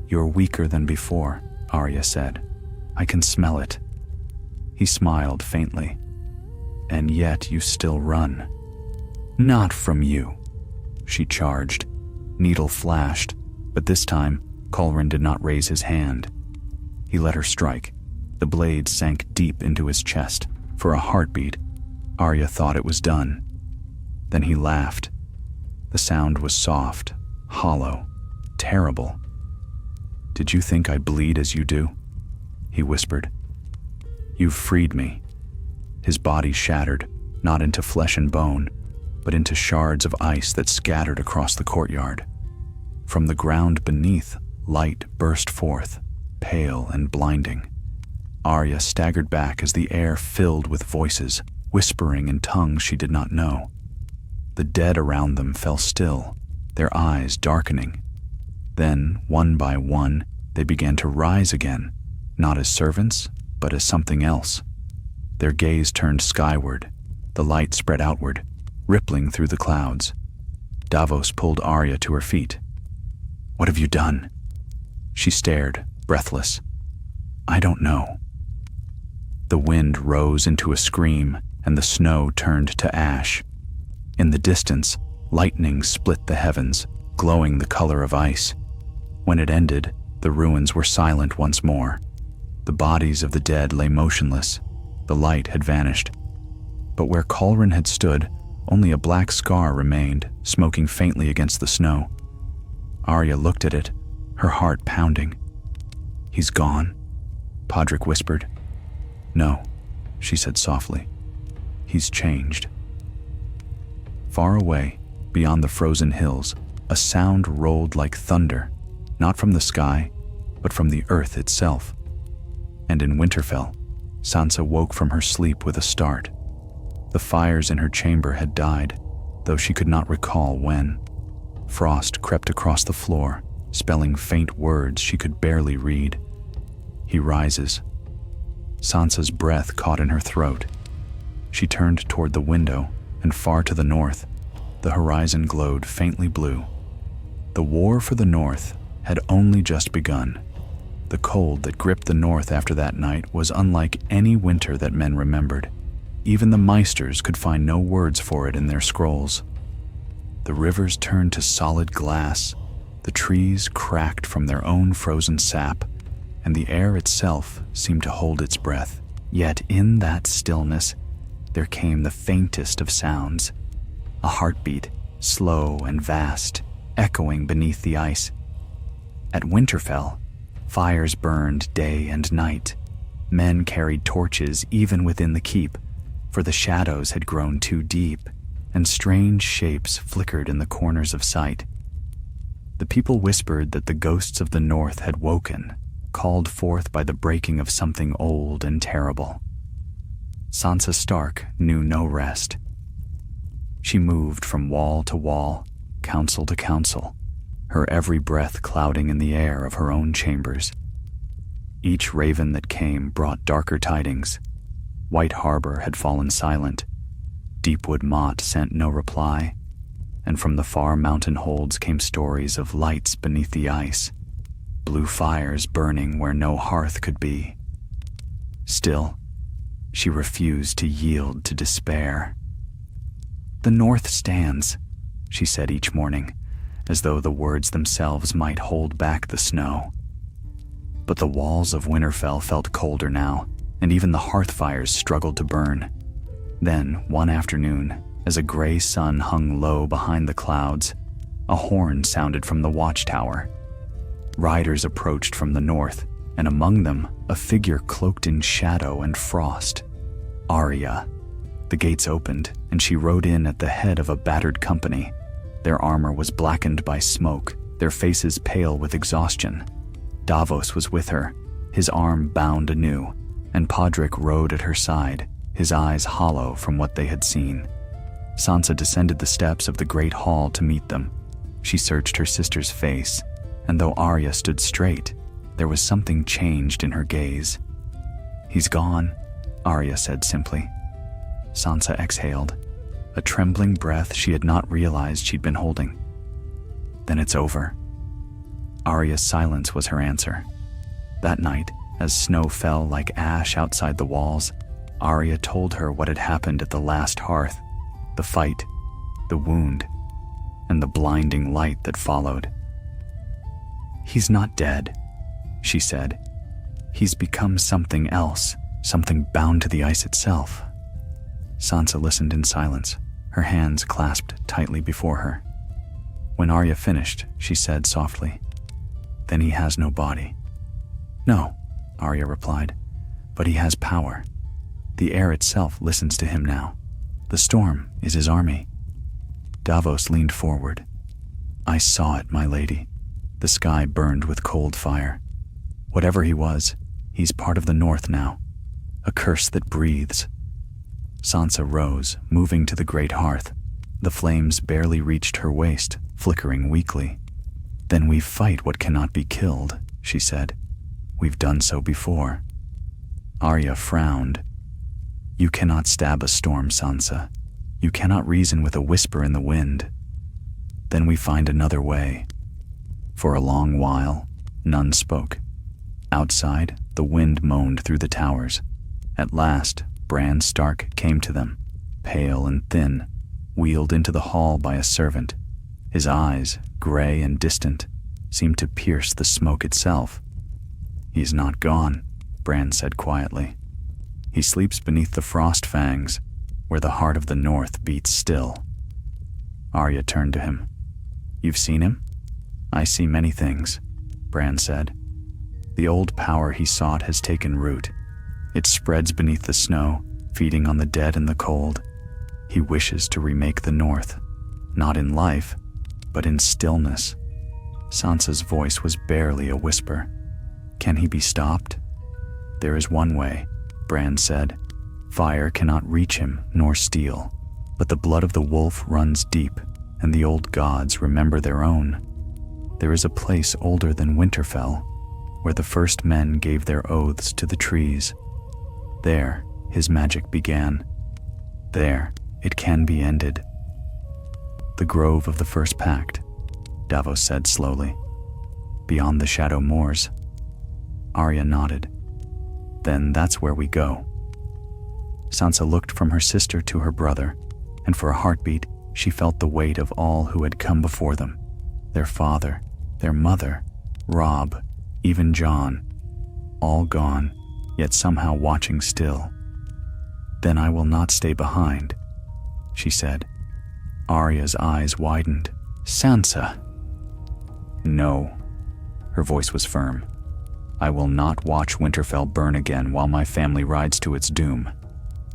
"You're weaker than before," Arya said. "I can smell it." He smiled faintly. "And yet you still run." "Not from you," she charged. Needle flashed, but this time, Colrin did not raise his hand. He let her strike. The blade sank deep into his chest. For a heartbeat, Arya thought it was done. Then he laughed. The sound was soft, hollow, terrible. "Did you think I bleed as you do?" he whispered. "You've freed me." His body shattered, not into flesh and bone, but into shards of ice that scattered across the courtyard. From the ground beneath, light burst forth, pale and blinding. Arya staggered back as the air filled with voices, whispering in tongues she did not know. The dead around them fell still, their eyes darkening. Then, one by one, they began to rise again, not as servants, but as something else. Their gaze turned skyward, the light spread outward, rippling through the clouds. Davos pulled Arya to her feet. "What have you done?" She stared, breathless. "I don't know." The wind rose into a scream, and the snow turned to ash. In the distance, lightning split the heavens, glowing the color of ice. When it ended, the ruins were silent once more. The bodies of the dead lay motionless. The light had vanished. But where Colrin had stood, only a black scar remained, smoking faintly against the snow. Arya looked at it, her heart pounding. "He's gone," Podrick whispered. "No," she said softly. "He's changed." Far away, beyond the frozen hills, a sound rolled like thunder, not from the sky, but from the earth itself. And in Winterfell, Sansa woke from her sleep with a start. The fires in her chamber had died, though she could not recall when. Frost crept across the floor, spelling faint words she could barely read. "He rises." Sansa's breath caught in her throat. She turned toward the window, and far to the north, the horizon glowed faintly blue. The war for the north had only just begun. The cold that gripped the north after that night was unlike any winter that men remembered. Even the Meisters could find no words for it in their scrolls. The rivers turned to solid glass, the trees cracked from their own frozen sap, and the air itself seemed to hold its breath. Yet in that stillness, there came the faintest of sounds, a heartbeat, slow and vast, echoing beneath the ice. At Winterfell, fires burned day and night. Men carried torches even within the keep, for the shadows had grown too deep, and strange shapes flickered in the corners of sight. The people whispered that the ghosts of the north had woken, called forth by the breaking of something old and terrible. Sansa Stark knew no rest. She moved from wall to wall, council to council, her every breath clouding in the air of her own chambers. Each raven that came brought darker tidings. White Harbor had fallen silent. Deepwood Motte sent no reply, and from the far mountain holds came stories of lights beneath the ice. blue fires burning where no hearth could be. Still, she refused to yield to despair. "The North stands," she said each morning, as though the words themselves might hold back the snow. But the walls of Winterfell felt colder now, and even the hearth fires struggled to burn. Then, one afternoon, as a gray sun hung low behind the clouds, a horn sounded from the watchtower. Riders approached from the north, and among them, a figure cloaked in shadow and frost. Arya. The gates opened, and she rode in at the head of a battered company. Their armor was blackened by smoke, their faces pale with exhaustion. Davos was with her, his arm bound anew, and Podrick rode at her side, his eyes hollow from what they had seen. Sansa descended the steps of the great hall to meet them. She searched her sister's face, and though Arya stood straight, there was something changed in her gaze. "He's gone," Arya said simply. Sansa exhaled, a trembling breath she had not realized she'd been holding. "Then it's over." Arya's silence was her answer. That night, as snow fell like ash outside the walls, Arya told her what had happened at the last hearth, the fight, the wound, and the blinding light that followed. "He's not dead," she said. "He's become something else, something bound to the ice itself." Sansa listened in silence, her hands clasped tightly before her. When Arya finished, she said softly, "Then he has no body." "No," Arya replied, "but he has power. The air itself listens to him now. The storm is his army." Davos leaned forward. "I saw it, my lady." The sky burned with cold fire. "Whatever he was, he's part of the North now, a curse that breathes." Sansa rose, moving to the great hearth. The flames barely reached her waist, flickering weakly. "Then we fight what cannot be killed," she said. "We've done so before." Arya frowned. "You cannot stab a storm, Sansa. You cannot reason with a whisper in the wind. Then we find another way." For a long while, none spoke. Outside, the wind moaned through the towers. At last, Bran Stark came to them, pale and thin, wheeled into the hall by a servant. His eyes, gray and distant, seemed to pierce the smoke itself. "He's not gone," Bran said quietly. "He sleeps beneath the frost fangs, where the heart of the North beats still." Arya turned to him. "You've seen him?" "I see many things," Bran said. "The old power he sought has taken root. It spreads beneath the snow, feeding on the dead and the cold. He wishes to remake the North, not in life, but in stillness." Sansa's voice was barely a whisper. "Can he be stopped?" "There is one way," Bran said. "Fire cannot reach him nor steel, but the blood of the wolf runs deep, and the old gods remember their own. There is a place older than Winterfell, where the first men gave their oaths to the trees. There, his magic began. There, it can be ended." "The grove of the first pact," Davos said slowly. "Beyond the Shadow Moors." Arya nodded. "Then that's where we go." Sansa looked from her sister to her brother, and for a heartbeat, she felt the weight of all who had come before them. Their father, their mother, Robb, even Jon, all gone, yet somehow watching still. "Then I will not stay behind," she said. Arya's eyes widened. "Sansa!" "No." Her voice was firm. "I will not watch Winterfell burn again while my family rides to its doom.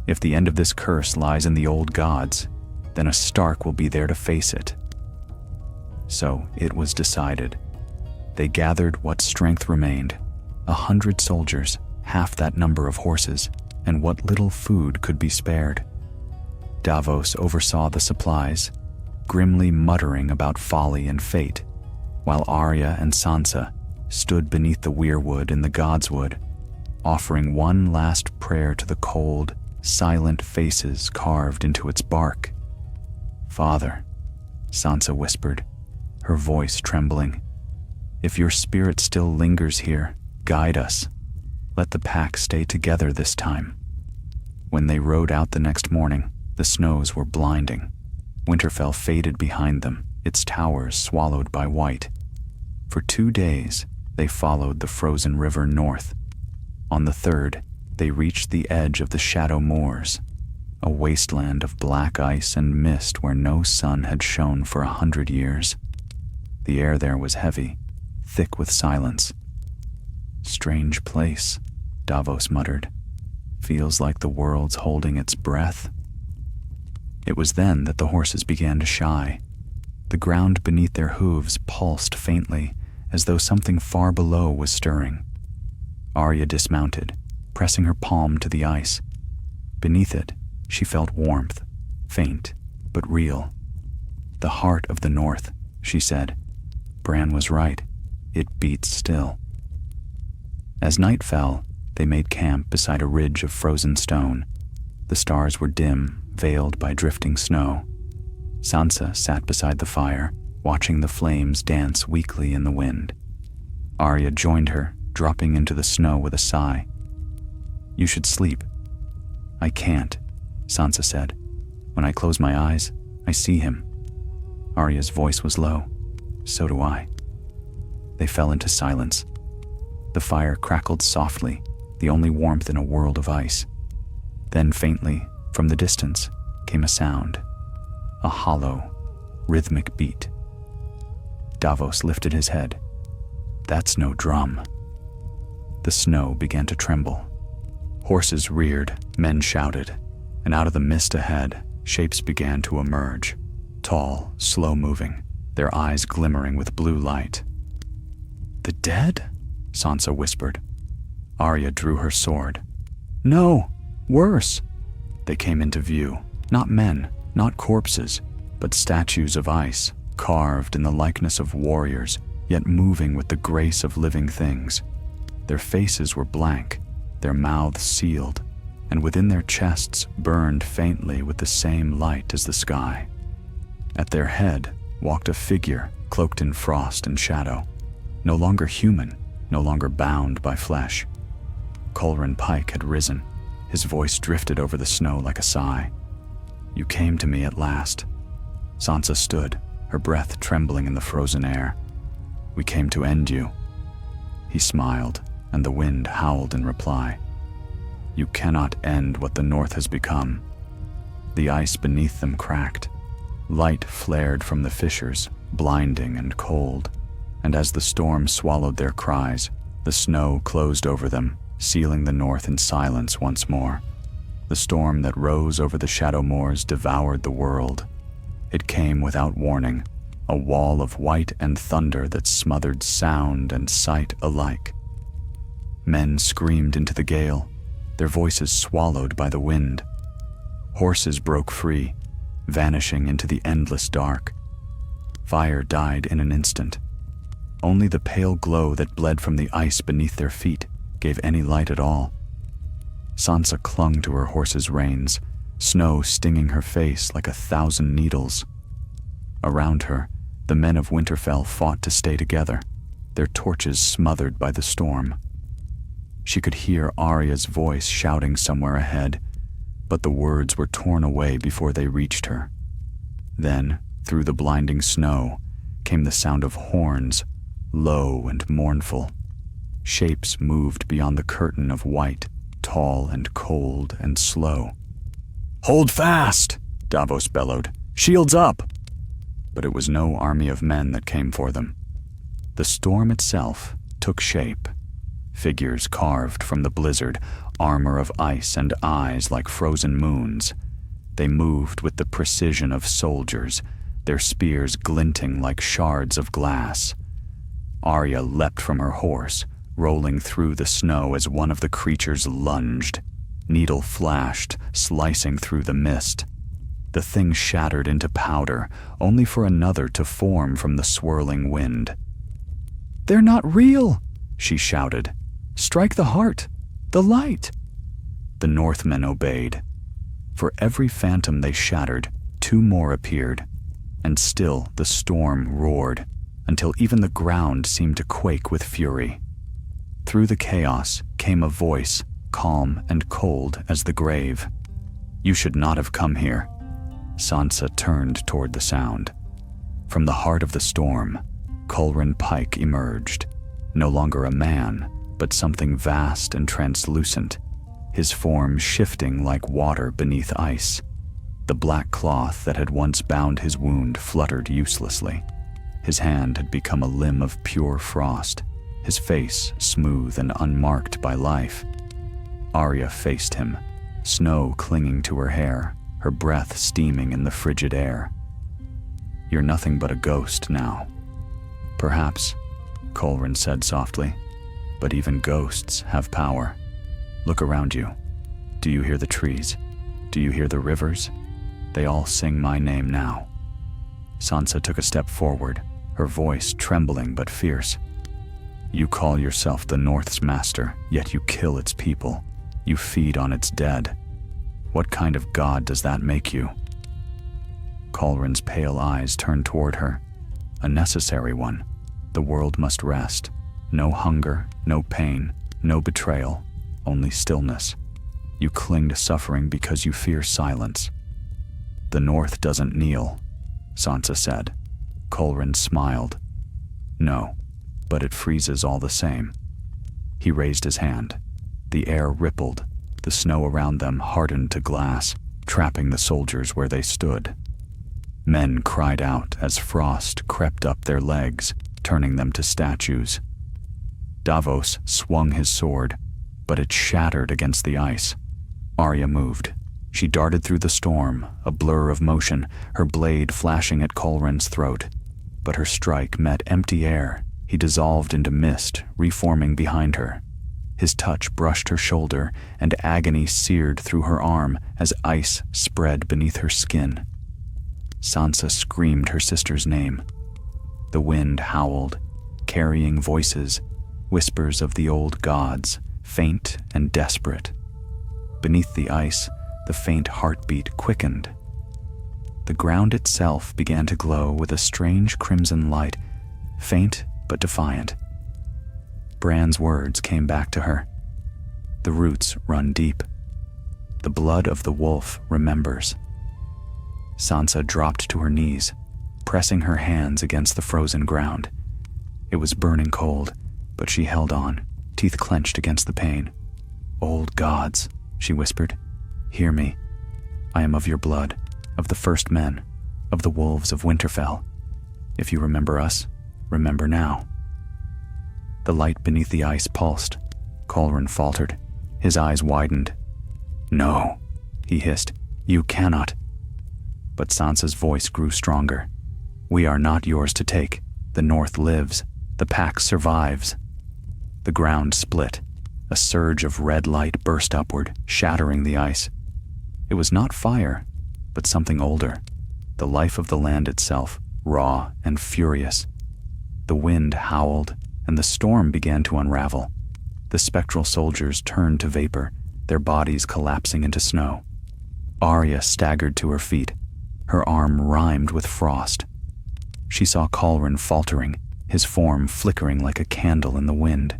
If the end of this curse lies in the old gods, then a Stark will be there to face it." So it was decided. They gathered what strength remained, 100 soldiers, half that number of horses, and what little food could be spared. Davos oversaw the supplies, grimly muttering about folly and fate, while Arya and Sansa stood beneath the weirwood in the Godswood, offering one last prayer to the cold, silent faces carved into its bark. "Father," Sansa whispered, her voice trembling, If your spirit still lingers here, guide us. Let the pack stay together this time." When they rode out the next morning, the snows were blinding. Winterfell faded behind them, its towers swallowed by white. For 2 days, they followed the frozen river north. On the third, they reached the edge of the Shadow Moors, a wasteland of black ice and mist where no sun had shone for 100 years. The air there was heavy, thick with silence. "Strange place," Davos muttered. "Feels like the world's holding its breath." It was then that the horses began to shy. The ground beneath their hooves pulsed faintly, as though something far below was stirring. Arya dismounted, pressing her palm to the ice. Beneath it, she felt warmth, faint but real. "The heart of the north," she said. Bran was right. It beats still. As night fell, they made camp beside a ridge of frozen stone. The stars were dim, veiled by drifting snow. Sansa sat beside the fire, watching the flames dance weakly in the wind. Arya joined her, dropping into the snow with a sigh. "You should sleep." "I can't," Sansa said. "When I close my eyes, I see him." Arya's voice was low. "So do I." They fell into silence. The fire crackled softly, the only warmth in a world of ice. Then faintly, from the distance, came a sound. A hollow, rhythmic beat. Davos lifted his head. "That's no drum." The snow began to tremble. Horses reared, men shouted, and out of the mist ahead, shapes began to emerge, tall, slow-moving, their eyes glimmering with blue light. "The dead?" Sansa whispered. Arya drew her sword. "No, worse." They came into view, not men, not corpses, but statues of ice, carved in the likeness of warriors, yet moving with the grace of living things. Their faces were blank, their mouths sealed, and within their chests burned faintly with the same light as the sky. At their head walked a figure cloaked in frost and shadow, no longer human, no longer bound by flesh. Colren Pike had risen. His voice drifted over the snow like a sigh. "You came to me at last." Sansa stood, her breath trembling in the frozen air. "We came to end you." He smiled, and the wind howled in reply. "You cannot end what the North has become." The ice beneath them cracked. Light flared from the fissures, blinding and cold, and as the storm swallowed their cries, the snow closed over them, sealing the North in silence once more. The storm that rose over the Shadow Moors devoured the world. It came without warning, a wall of white and thunder that smothered sound and sight alike. Men screamed into the gale, their voices swallowed by the wind. Horses broke free, vanishing into the endless dark. Fire died in an instant. Only the pale glow that bled from the ice beneath their feet gave any light at all. Sansa clung to her horse's reins, snow stinging her face like 1,000 needles. Around her, the men of Winterfell fought to stay together, their torches smothered by the storm. She could hear Arya's voice shouting somewhere ahead, but the words were torn away before they reached her. Then, through the blinding snow, came the sound of horns, low and mournful. Shapes moved beyond the curtain of white, tall and cold and slow. "Hold fast!" Davos bellowed. "Shields up!" But it was no army of men that came for them. The storm itself took shape. Figures carved from the blizzard, armor of ice and eyes like frozen moons. They moved with the precision of soldiers, their spears glinting like shards of glass. Arya leapt from her horse, rolling through the snow as one of the creatures lunged. Needle flashed, slicing through the mist. The thing shattered into powder, only for another to form from the swirling wind. "They're not real!" she shouted. "Strike the heart! The light!" The Northmen obeyed. For every phantom they shattered, 2 more appeared, and still the storm roared, until even the ground seemed to quake with fury. Through the chaos came a voice, calm and cold as the grave. "You should not have come here." Sansa turned toward the sound. From the heart of the storm, Colrin Pike emerged, no longer a man, but something vast and translucent, his form shifting like water beneath ice. The black cloth that had once bound his wound fluttered uselessly. His hand had become a limb of pure frost, his face smooth and unmarked by life. Arya faced him, snow clinging to her hair, her breath steaming in the frigid air. "You're nothing but a ghost now." "Perhaps," Colrin said softly, "but even ghosts have power. Look around you. Do you hear the trees? Do you hear the rivers? They all sing my name now." Sansa took a step forward, her voice trembling but fierce. "You call yourself the North's master, yet you kill its people. You feed on its dead. What kind of god does that make you?" Colrin's pale eyes turned toward her. "A necessary one. The world must rest. No hunger, no pain, no betrayal, only stillness. You cling to suffering because you fear silence." "The North doesn't kneel," Sansa said. Colrin smiled. "No, but it freezes all the same." He raised his hand. The air rippled. The snow around them hardened to glass, trapping the soldiers where they stood. Men cried out as frost crept up their legs, turning them to statues. Davos swung his sword, but it shattered against the ice. Arya moved. She darted through the storm, a blur of motion, her blade flashing at Colrin's throat. But her strike met empty air. He dissolved into mist, reforming behind her. His touch brushed her shoulder, and agony seared through her arm as ice spread beneath her skin. Sansa screamed her sister's name. The wind howled, carrying voices, whispers of the old gods, faint and desperate. Beneath the ice, the faint heartbeat quickened. The ground itself began to glow with a strange crimson light, faint but defiant. Bran's words came back to her. "The roots run deep. The blood of the wolf remembers." Sansa dropped to her knees, pressing her hands against the frozen ground. It was burning cold, but she held on, teeth clenched against the pain. "Old gods," she whispered, "hear me. I am of your blood, of the first men, of the wolves of Winterfell. If you remember us, remember now." The light beneath the ice pulsed. Colrin faltered. His eyes widened. "No," he hissed. "You cannot." But Sansa's voice grew stronger. "We are not yours to take. The North lives. The pack survives." The ground split. A surge of red light burst upward, shattering the ice. It was not fire, but something older. The life of the land itself, raw and furious. The wind howled, and the storm began to unravel. The spectral soldiers turned to vapor, their bodies collapsing into snow. Arya staggered to her feet, her arm rimed with frost. She saw Colrin faltering, his form flickering like a candle in the wind.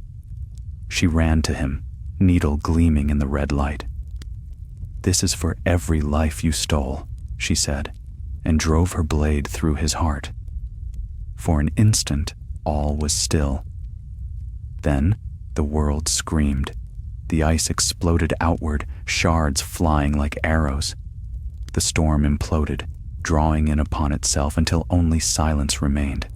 She ran to him, needle gleaming in the red light. "This is for every life you stole," she said, and drove her blade through his heart. For an instant, all was still. Then, the world screamed. The ice exploded outward, shards flying like arrows. The storm imploded, drawing in upon itself until only silence remained.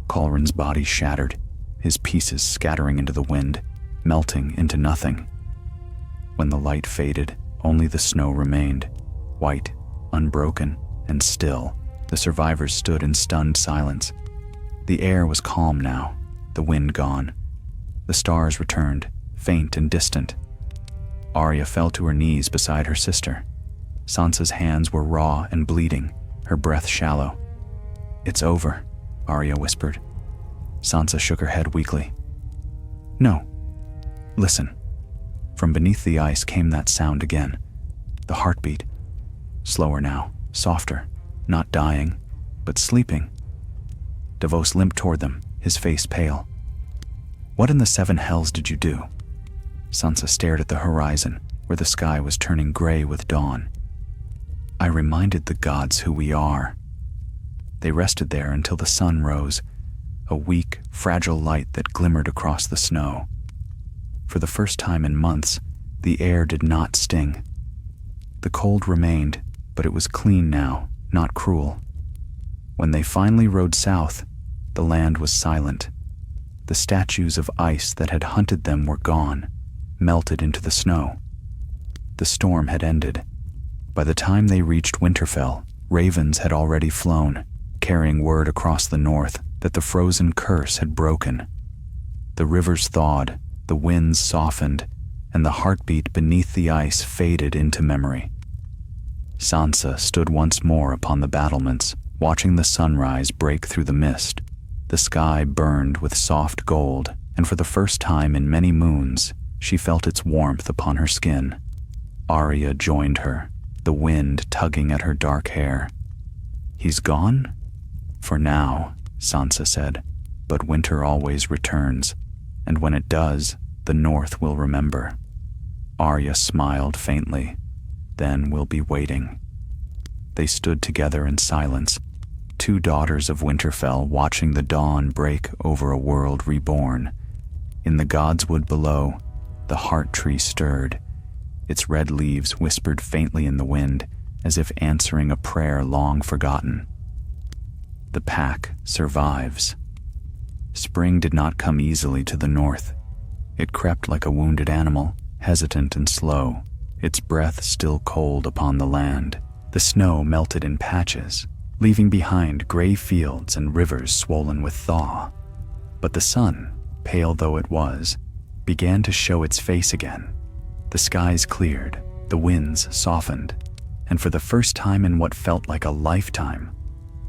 Colrin's body shattered, his pieces scattering into the wind, melting into nothing. When the light faded, only the snow remained, white, unbroken, and still. The survivors stood in stunned silence. The air was calm now, the wind gone. The stars returned, faint and distant. Arya fell to her knees beside her sister. Sansa's hands were raw and bleeding, her breath shallow. "It's over," Arya whispered. Sansa shook her head weakly. "No. Listen." From beneath the ice came that sound again. The heartbeat. Slower now, softer, not dying, but sleeping. Davos limped toward them, his face pale. "What in the seven hells did you do?" Sansa stared at the horizon, where the sky was turning gray with dawn. "I reminded the gods who we are." They rested there until the sun rose, a weak, fragile light that glimmered across the snow. For the first time in months, the air did not sting. The cold remained, but it was clean now, not cruel. When they finally rode south, the land was silent. The statues of ice that had hunted them were gone, melted into the snow. The storm had ended. By the time they reached Winterfell, ravens had already flown, carrying word across the north that the frozen curse had broken. The rivers thawed, the winds softened, and the heartbeat beneath the ice faded into memory. Sansa stood once more upon the battlements, watching the sunrise break through the mist. The sky burned with soft gold, and for the first time in many moons, she felt its warmth upon her skin. Arya joined her, the wind tugging at her dark hair. "He's gone?" "For now," Sansa said, "but winter always returns, and when it does, the North will remember." Arya smiled faintly. "Then we'll be waiting." They stood together in silence, two daughters of Winterfell watching the dawn break over a world reborn. In the godswood below, the heart tree stirred. Its red leaves whispered faintly in the wind, as if answering a prayer long forgotten. The pack survives. Spring did not come easily to the north. It crept like a wounded animal, hesitant and slow, its breath still cold upon the land. The snow melted in patches, leaving behind gray fields and rivers swollen with thaw. But the sun, pale though it was, began to show its face again. The skies cleared, the winds softened, and for the first time in what felt like a lifetime,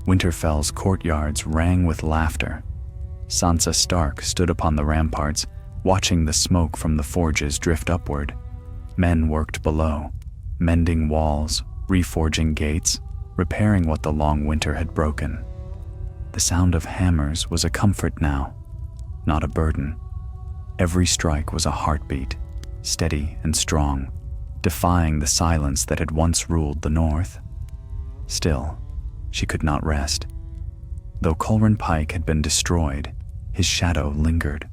Winterfell's courtyards rang with laughter. Sansa Stark stood upon the ramparts, watching the smoke from the forges drift upward. Men worked below, mending walls, reforging gates, repairing what the long winter had broken. The sound of hammers was a comfort now, not a burden. Every strike was a heartbeat, steady and strong, defying the silence that had once ruled the north. Still, she could not rest. Though Colran Pike had been destroyed, his shadow lingered.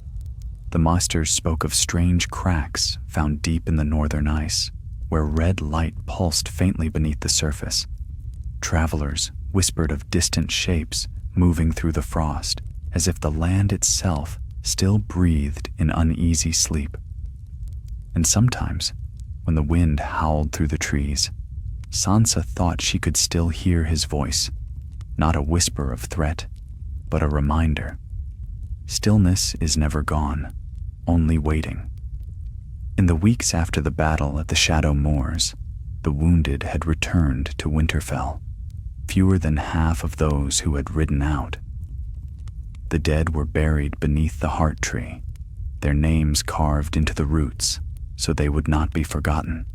The monsters spoke of strange cracks found deep in the northern ice, where red light pulsed faintly beneath the surface. Travelers whispered of distant shapes moving through the frost, as if the land itself still breathed in uneasy sleep. And sometimes, when the wind howled through the trees, Sansa thought she could still hear his voice, not a whisper of threat, but a reminder. Stillness is never gone, only waiting. In the weeks after the battle at the Shadow Moors, the wounded had returned to Winterfell, fewer than half of those who had ridden out. The dead were buried beneath the heart tree, their names carved into the roots so they would not be forgotten.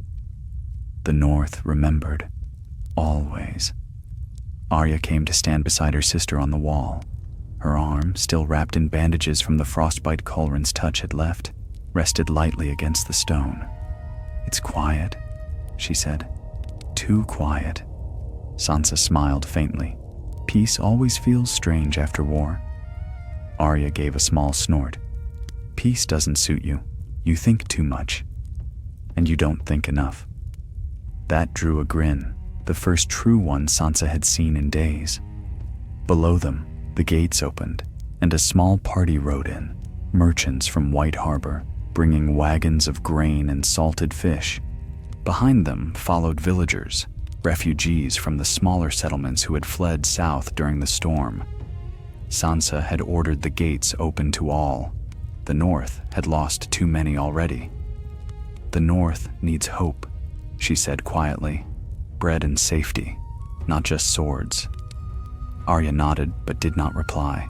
The North remembered, always. Arya came to stand beside her sister on the wall. Her arm, still wrapped in bandages from the frostbite Colran's touch had left, rested lightly against the stone. "It's quiet," she said. "Too quiet." Sansa smiled faintly. "Peace always feels strange after war." Arya gave a small snort. "Peace doesn't suit you. You think too much. And you don't think enough." That drew a grin, the first true one Sansa had seen in days. Below them, the gates opened, and a small party rode in, merchants from White Harbor, bringing wagons of grain and salted fish. Behind them followed villagers, refugees from the smaller settlements who had fled south during the storm. Sansa had ordered the gates open to all. The North had lost too many already. "The North needs hope," she said quietly. "Bread and safety, not just swords." Arya nodded but did not reply.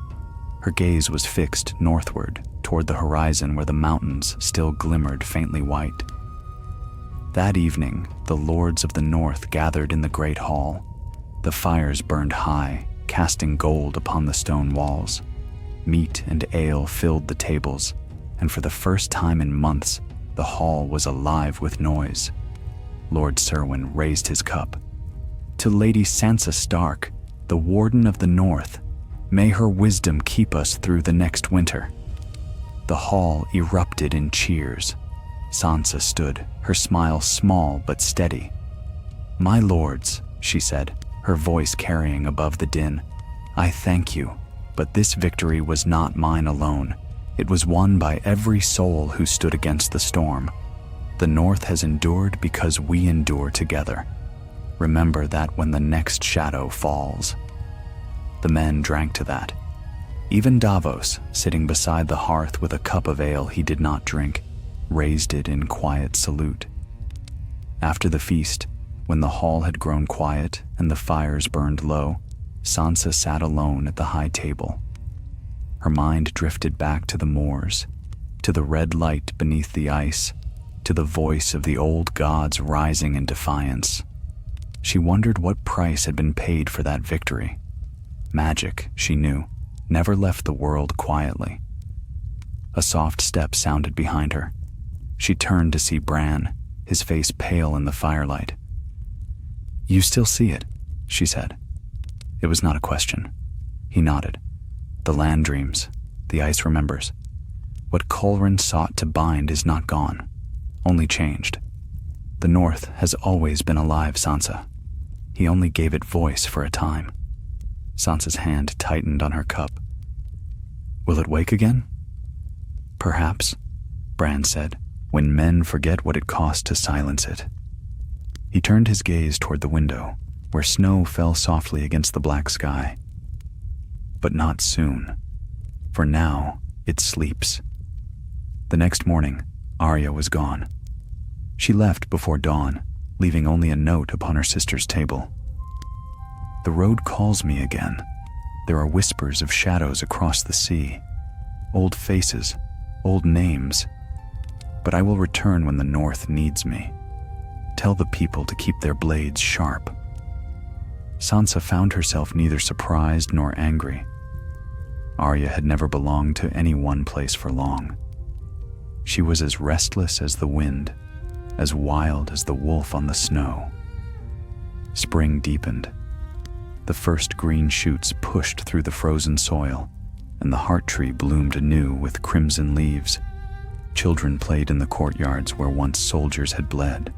Her gaze was fixed northward, toward the horizon where the mountains still glimmered faintly white. That evening, the lords of the North gathered in the great hall. The fires burned high, casting gold upon the stone walls. Meat and ale filled the tables, and for the first time in months, the hall was alive with noise. Lord Serwyn raised his cup. To Lady Sansa Stark, the Warden of the North, may her wisdom keep us through the next winter. The hall erupted in cheers. Sansa stood, her smile small but steady. "My lords," she said, her voice carrying above the din, "I thank you, but this victory was not mine alone. It was won by every soul who stood against the storm. The North has endured because we endure together. Remember that when the next shadow falls." The men drank to that. Even Davos, sitting beside the hearth with a cup of ale he did not drink, raised it in quiet salute. After the feast, when the hall had grown quiet and the fires burned low, Sansa sat alone at the high table. Her mind drifted back to the moors, to the red light beneath the ice, to the voice of the old gods rising in defiance. She wondered what price had been paid for that victory. Magic, she knew, never left the world quietly. A soft step sounded behind her. She turned to see Bran, his face pale in the firelight. "You still see it," she said. It was not a question. He nodded. "The land dreams, the ice remembers. What Colrin sought to bind is not gone, only changed. The North has always been alive, Sansa. He only gave it voice for a time." Sansa's hand tightened on her cup. "Will it wake again?" "Perhaps," Bran said, "when men forget what it cost to silence it." He turned his gaze toward the window, where snow fell softly against the black sky. But not soon, for now it sleeps. The next morning, Arya was gone. She left before dawn, leaving only a note upon her sister's table. "The road calls me again. There are whispers of shadows across the sea, old faces, old names. But I will return when the North needs me. Tell the people to keep their blades sharp." Sansa found herself neither surprised nor angry. Arya had never belonged to any one place for long. She was as restless as the wind, as wild as the wolf on the snow. Spring deepened. The first green shoots pushed through the frozen soil, and the heart tree bloomed anew with crimson leaves. Children played in the courtyards where once soldiers had bled.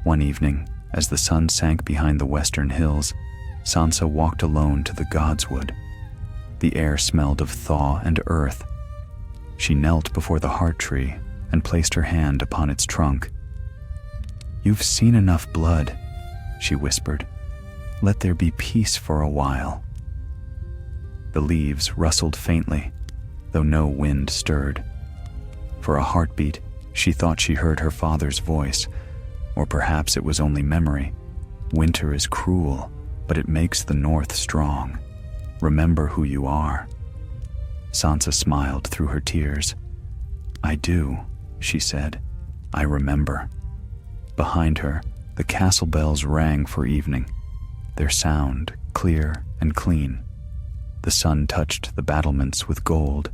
One evening, as the sun sank behind the western hills, Sansa walked alone to the Godswood. The air smelled of thaw and earth. She knelt before the heart tree and placed her hand upon its trunk. "You've seen enough blood," she whispered. "Let there be peace for a while." The leaves rustled faintly, though no wind stirred. For a heartbeat, she thought she heard her father's voice, or perhaps it was only memory. "Winter is cruel, but it makes the North strong. Remember who you are." Sansa smiled through her tears. "I do," she said. "I remember." Behind her, the castle bells rang for evening, their sound clear and clean. The sun touched the battlements with gold,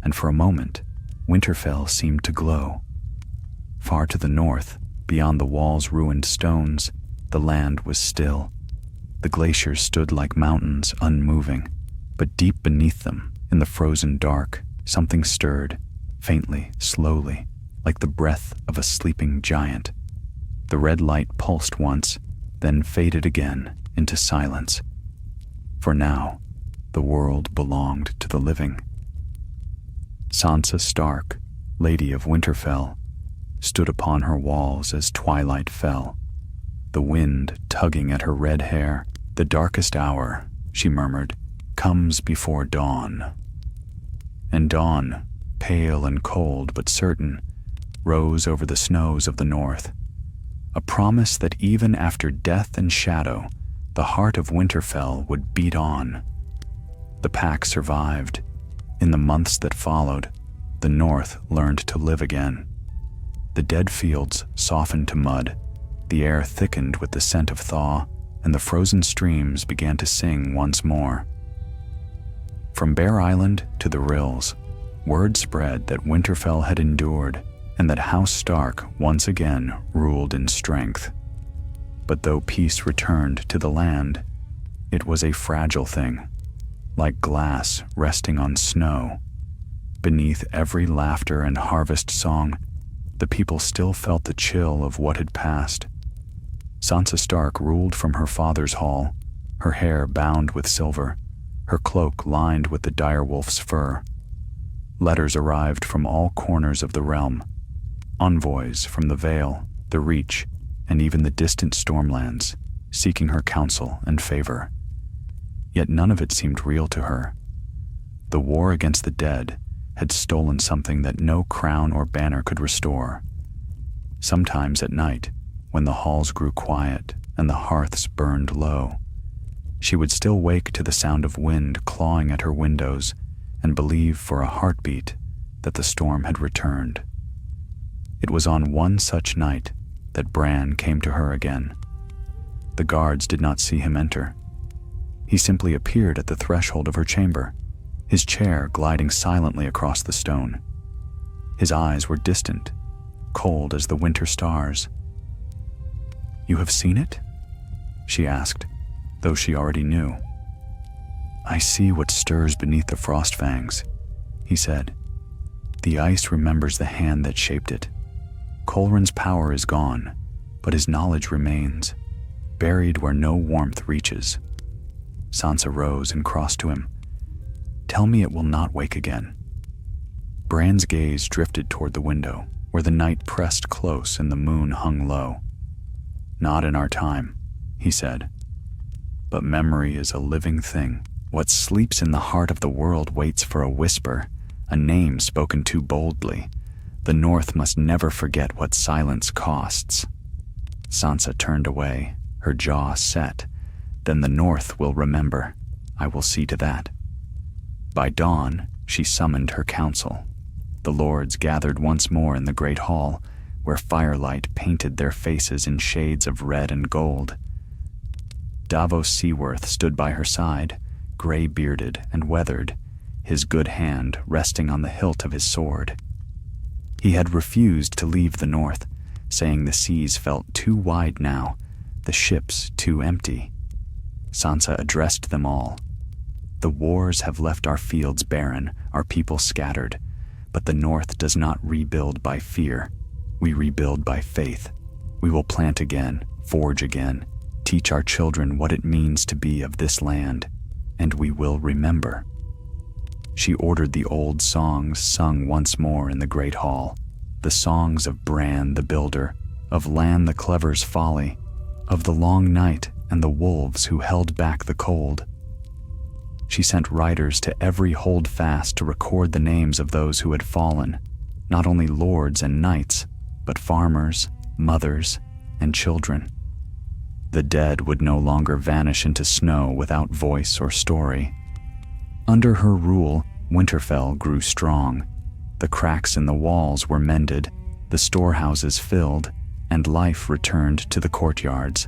and for a moment, Winterfell seemed to glow. Far to the north, beyond the wall's ruined stones, the land was still. The glaciers stood like mountains, unmoving, but deep beneath them, in the frozen dark, something stirred, faintly, slowly, like the breath of a sleeping giant. The red light pulsed once, then faded again into silence. For now, the world belonged to the living. Sansa Stark, Lady of Winterfell, stood upon her walls as twilight fell, the wind tugging at her red hair. "The darkest hour," she murmured, "comes before dawn." And dawn, pale and cold but certain, rose over the snows of the north, a promise that even after death and shadow, the heart of Winterfell would beat on. The pack survived. In the months that followed, the North learned to live again. The dead fields softened to mud, the air thickened with the scent of thaw, and the frozen streams began to sing once more. From Bear Island to the Rills, word spread that Winterfell had endured and that House Stark once again ruled in strength. But though peace returned to the land, it was a fragile thing, like glass resting on snow. Beneath every laughter and harvest song, the people still felt the chill of what had passed. Sansa Stark ruled from her father's hall, her hair bound with silver, her cloak lined with the direwolf's fur. Letters arrived from all corners of the realm, envoys from the Vale, the Reach, and even the distant Stormlands, seeking her counsel and favor. Yet none of it seemed real to her. The war against the dead had stolen something that no crown or banner could restore. Sometimes at night, when the halls grew quiet and the hearths burned low, she would still wake to the sound of wind clawing at her windows and believe for a heartbeat that the storm had returned. It was on one such night that Bran came to her again. The guards did not see him enter. He simply appeared at the threshold of her chamber, his chair gliding silently across the stone. His eyes were distant, cold as the winter stars. "You have seen it?" she asked, though she already knew. "I see what stirs beneath the frost fangs," he said. "The ice remembers the hand that shaped it. Colrin's power is gone, but his knowledge remains, buried where no warmth reaches." Sansa rose and crossed to him. "Tell me it will not wake again." Bran's gaze drifted toward the window, where the night pressed close and the moon hung low. "Not in our time," he said. "But memory is a living thing. What sleeps in the heart of the world waits for a whisper, a name spoken too boldly. The North must never forget what silence costs." Sansa turned away, her jaw set. "Then the North will remember. I will see to that." By dawn, she summoned her council. The lords gathered once more in the great hall, where firelight painted their faces in shades of red and gold. Davos Seaworth stood by her side, gray-bearded and weathered, his good hand resting on the hilt of his sword. He had refused to leave the North, saying the seas felt too wide now, the ships too empty. Sansa addressed them all. "The wars have left our fields barren, our people scattered, but the North does not rebuild by fear. We rebuild by faith. We will plant again, forge again, teach our children what it means to be of this land, and we will remember." She ordered the old songs sung once more in the great hall, the songs of Bran the Builder, of Lan the Clever's folly, of the long night and the wolves who held back the cold. She sent riders to every holdfast to record the names of those who had fallen, not only lords and knights, but farmers, mothers, and children. The dead would no longer vanish into snow without voice or story. Under her rule, Winterfell grew strong. The cracks in the walls were mended, the storehouses filled, and life returned to the courtyards.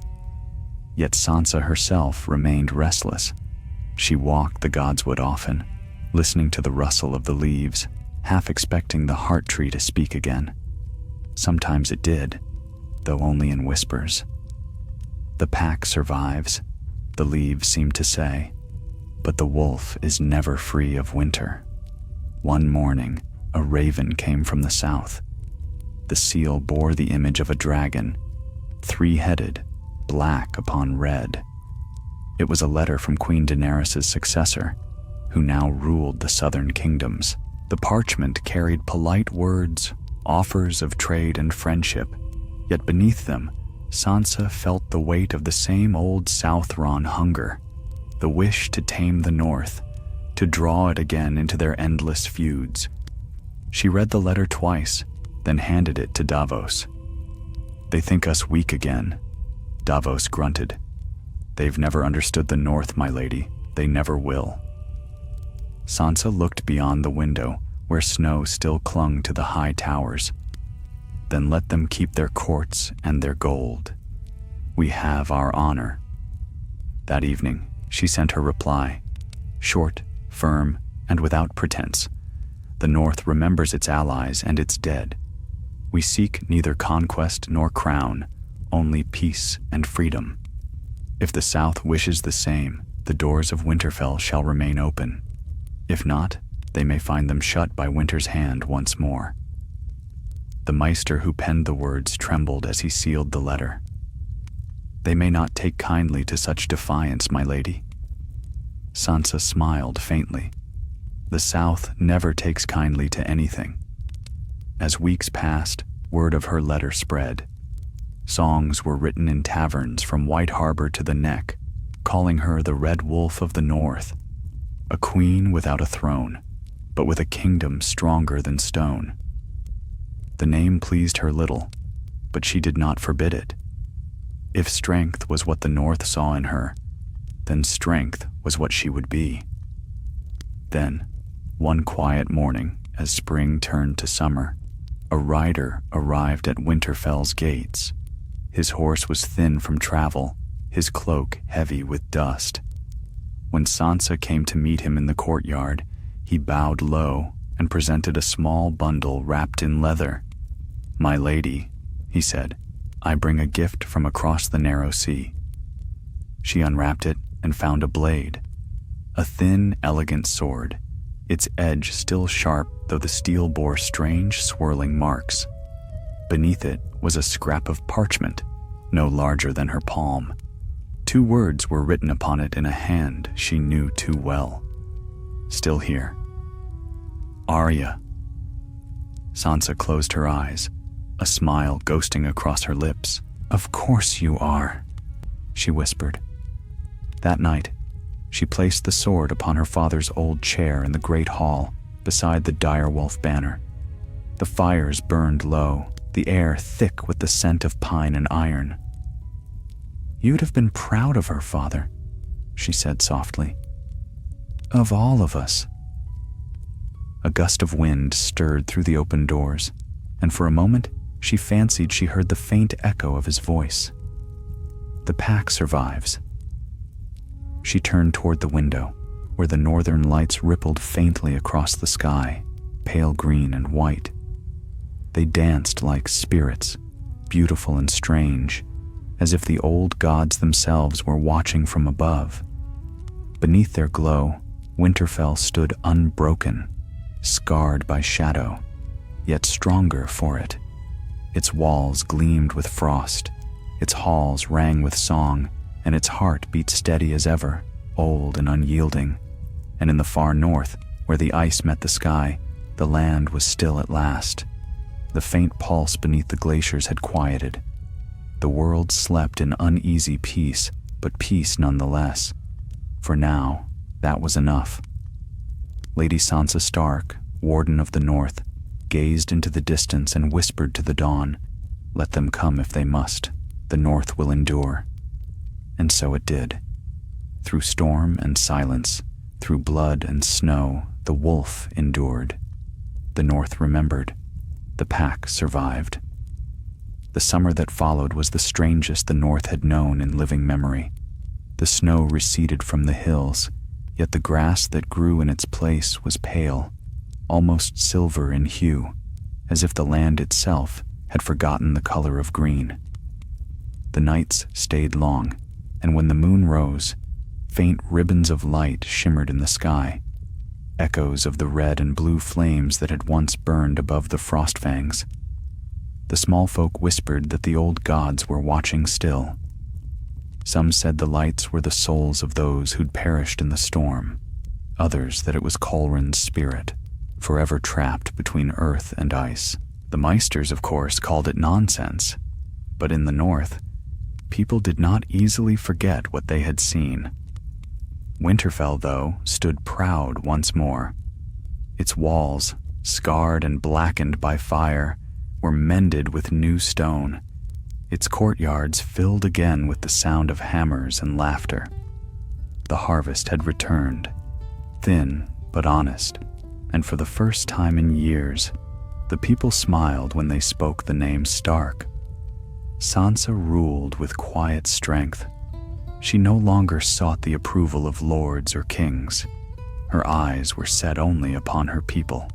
Yet Sansa herself remained restless. She walked the godswood often, listening to the rustle of the leaves, half expecting the heart tree to speak again. Sometimes it did, though only in whispers. "The pack survives," the leaves seemed to say, "but the wolf is never free of winter." One morning, a raven came from the south. The seal bore the image of a dragon, three-headed, black upon red. It was a letter from Queen Daenerys' successor, who now ruled the southern kingdoms. The parchment carried polite words, offers of trade and friendship, yet beneath them, Sansa felt the weight of the same old Southron hunger, the wish to tame the North, to draw it again into their endless feuds. She read the letter twice, then handed it to Davos. "They think us weak again," Davos grunted. "They've never understood the North, my lady. They never will." Sansa looked beyond the window, where snow still clung to the high towers. "Then let them keep their courts and their gold. We have our honor. That evening, she sent her reply, short, firm, and without pretense. The North remembers its allies and its dead. We seek neither conquest nor crown, only peace and freedom. If the South wishes the same, the doors of Winterfell shall remain open. If not, they may find them shut by Winter's hand once more. The Maester who penned the words trembled as he sealed the letter. They may not take kindly to such defiance, my lady. Sansa smiled faintly. The South never takes kindly to anything. As weeks passed, word of her letter spread. Songs were written in taverns from White Harbor to the Neck, calling her the Red Wolf of the North, a queen without a throne, but with a kingdom stronger than stone. The name pleased her little, but she did not forbid it. If strength was what the North saw in her, then strength was what she would be. Then, one quiet morning, as spring turned to summer, a rider arrived at Winterfell's gates. His horse was thin from travel, his cloak heavy with dust. When Sansa came to meet him in the courtyard, he bowed low and presented a small bundle wrapped in leather. "My lady," he said, "I bring a gift from across the narrow sea." She unwrapped it and found a blade, a thin, elegant sword, its edge still sharp though the steel bore strange, swirling marks. Beneath it was a scrap of parchment, no larger than her palm. 2 words were written upon it in a hand she knew too well. Still here. Arya. Sansa closed her eyes, a smile ghosting across her lips. "Of course you are," she whispered. That night, she placed the sword upon her father's old chair in the great hall beside the direwolf banner. The fires burned low, the air thick with the scent of pine and iron. "You'd have been proud of her, father," she said softly. "Of all of us." A gust of wind stirred through the open doors, and for a moment she fancied she heard the faint echo of his voice. "The pack survives." She turned toward the window, where the northern lights rippled faintly across the sky, pale green and white. They danced like spirits, beautiful and strange, as if the old gods themselves were watching from above. Beneath their glow, Winterfell stood unbroken, scarred by shadow, yet stronger for it. Its walls gleamed with frost, its halls rang with song, and its heart beat steady as ever, old and unyielding. And in the far north, where the ice met the sky, the land was still at last. The faint pulse beneath the glaciers had quieted. The world slept in uneasy peace, but peace nonetheless. For now, that was enough. Lady Sansa Stark, Warden of the North, gazed into the distance and whispered to the dawn, "Let them come if they must. The North will endure." And so it did. Through storm and silence, through blood and snow, the wolf endured. The North remembered. The pack survived. The summer that followed was the strangest the North had known in living memory. The snow receded from the hills, yet the grass that grew in its place was pale, almost silver in hue, as if the land itself had forgotten the color of green. The nights stayed long, and when the moon rose, faint ribbons of light shimmered in the sky, echoes of the red and blue flames that had once burned above the frost fangs. The small folk whispered that the old gods were watching still. Some said the lights were the souls of those who'd perished in the storm, others that it was Colrin's spirit, forever trapped between earth and ice. The Maesters, of course, called it nonsense, but in the North, people did not easily forget what they had seen. Winterfell, though, stood proud once more. Its walls, scarred and blackened by fire, were mended with new stone. Its courtyards filled again with the sound of hammers and laughter. The harvest had returned, thin but honest, and for the first time in years, the people smiled when they spoke the name Stark. Sansa ruled with quiet strength, She no longer sought the approval of lords or kings. Her eyes were set only upon her people.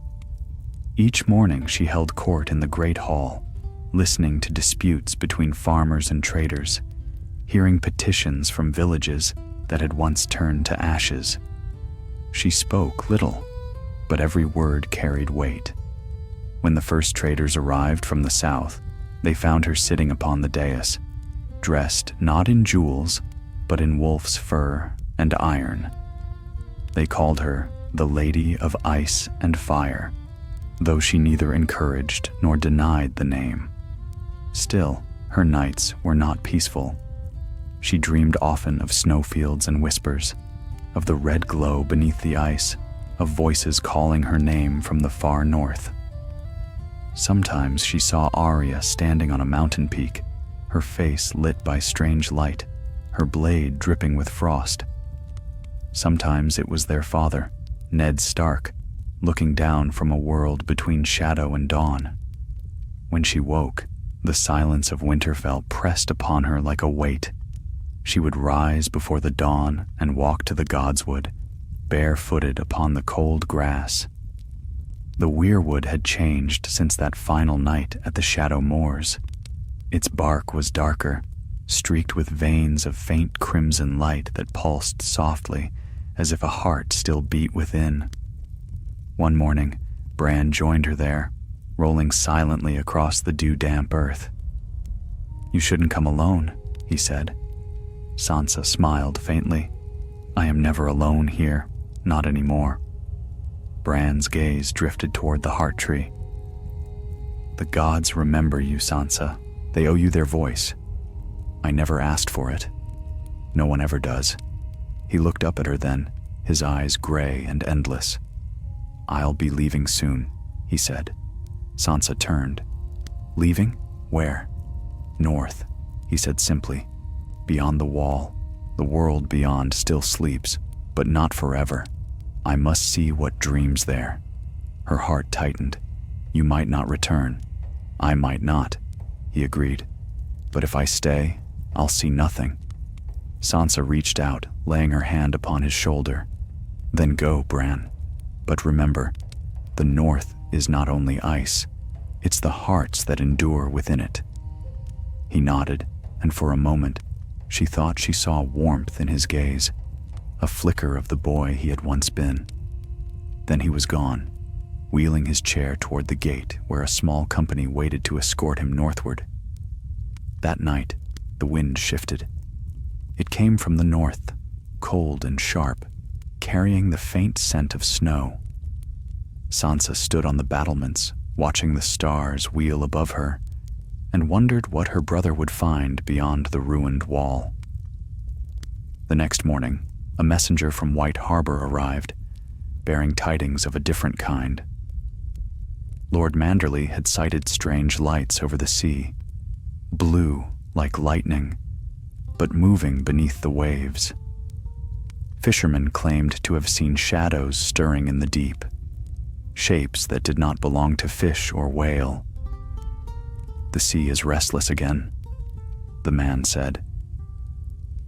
Each morning she held court in the great hall, listening to disputes between farmers and traders, hearing petitions from villages that had once turned to ashes. She spoke little, but every word carried weight. When the first traders arrived from the south, they found her sitting upon the dais, dressed not in jewels, but in wolf's fur and iron. They called her the Lady of Ice and Fire, though she neither encouraged nor denied the name. Still, her nights were not peaceful. She dreamed often of snowfields and whispers, of the red glow beneath the ice, of voices calling her name from the far north. Sometimes she saw Arya standing on a mountain peak, her face lit by strange light, her blade dripping with frost. Sometimes it was their father, Ned Stark, looking down from a world between shadow and dawn. When she woke, the silence of Winterfell pressed upon her like a weight. She would rise before the dawn and walk to the Godswood, barefooted upon the cold grass. The weirwood had changed since that final night at the Shadow Moors. Its bark was darker, streaked with veins of faint crimson light that pulsed softly, as if a heart still beat within. One morning, Bran joined her there, rolling silently across the dew-damp earth. "You shouldn't come alone," he said. Sansa smiled faintly. "I am never alone here, not anymore." Bran's gaze drifted toward the heart tree. "The gods remember you, Sansa. They owe you their voice. I never asked for it. No one ever does." He looked up at her then, his eyes gray and endless. "I'll be leaving soon," he said. Sansa turned. "Leaving? Where?" "North," he said simply. "Beyond the wall. The world beyond still sleeps, but not forever. I must see what dreams there." Her heart tightened. "You might not return. I might not," he agreed. "But if I stay, I'll see nothing." Sansa reached out, laying her hand upon his shoulder. "Then go, Bran. But remember, the North is not only ice. It's the hearts that endure within it." He nodded, and for a moment, she thought she saw warmth in his gaze, a flicker of the boy he had once been. Then he was gone, wheeling his chair toward the gate where a small company waited to escort him northward. That night, the wind shifted. It came from the north, cold and sharp, carrying the faint scent of snow. Sansa stood on the battlements, watching the stars wheel above her, and wondered what her brother would find beyond the ruined wall. The next morning, a messenger from White Harbor arrived, bearing tidings of a different kind. Lord Manderley had sighted strange lights over the sea, blue like lightning, but moving beneath the waves. Fishermen claimed to have seen shadows stirring in the deep, shapes that did not belong to fish or whale. "The sea is restless again," the man said.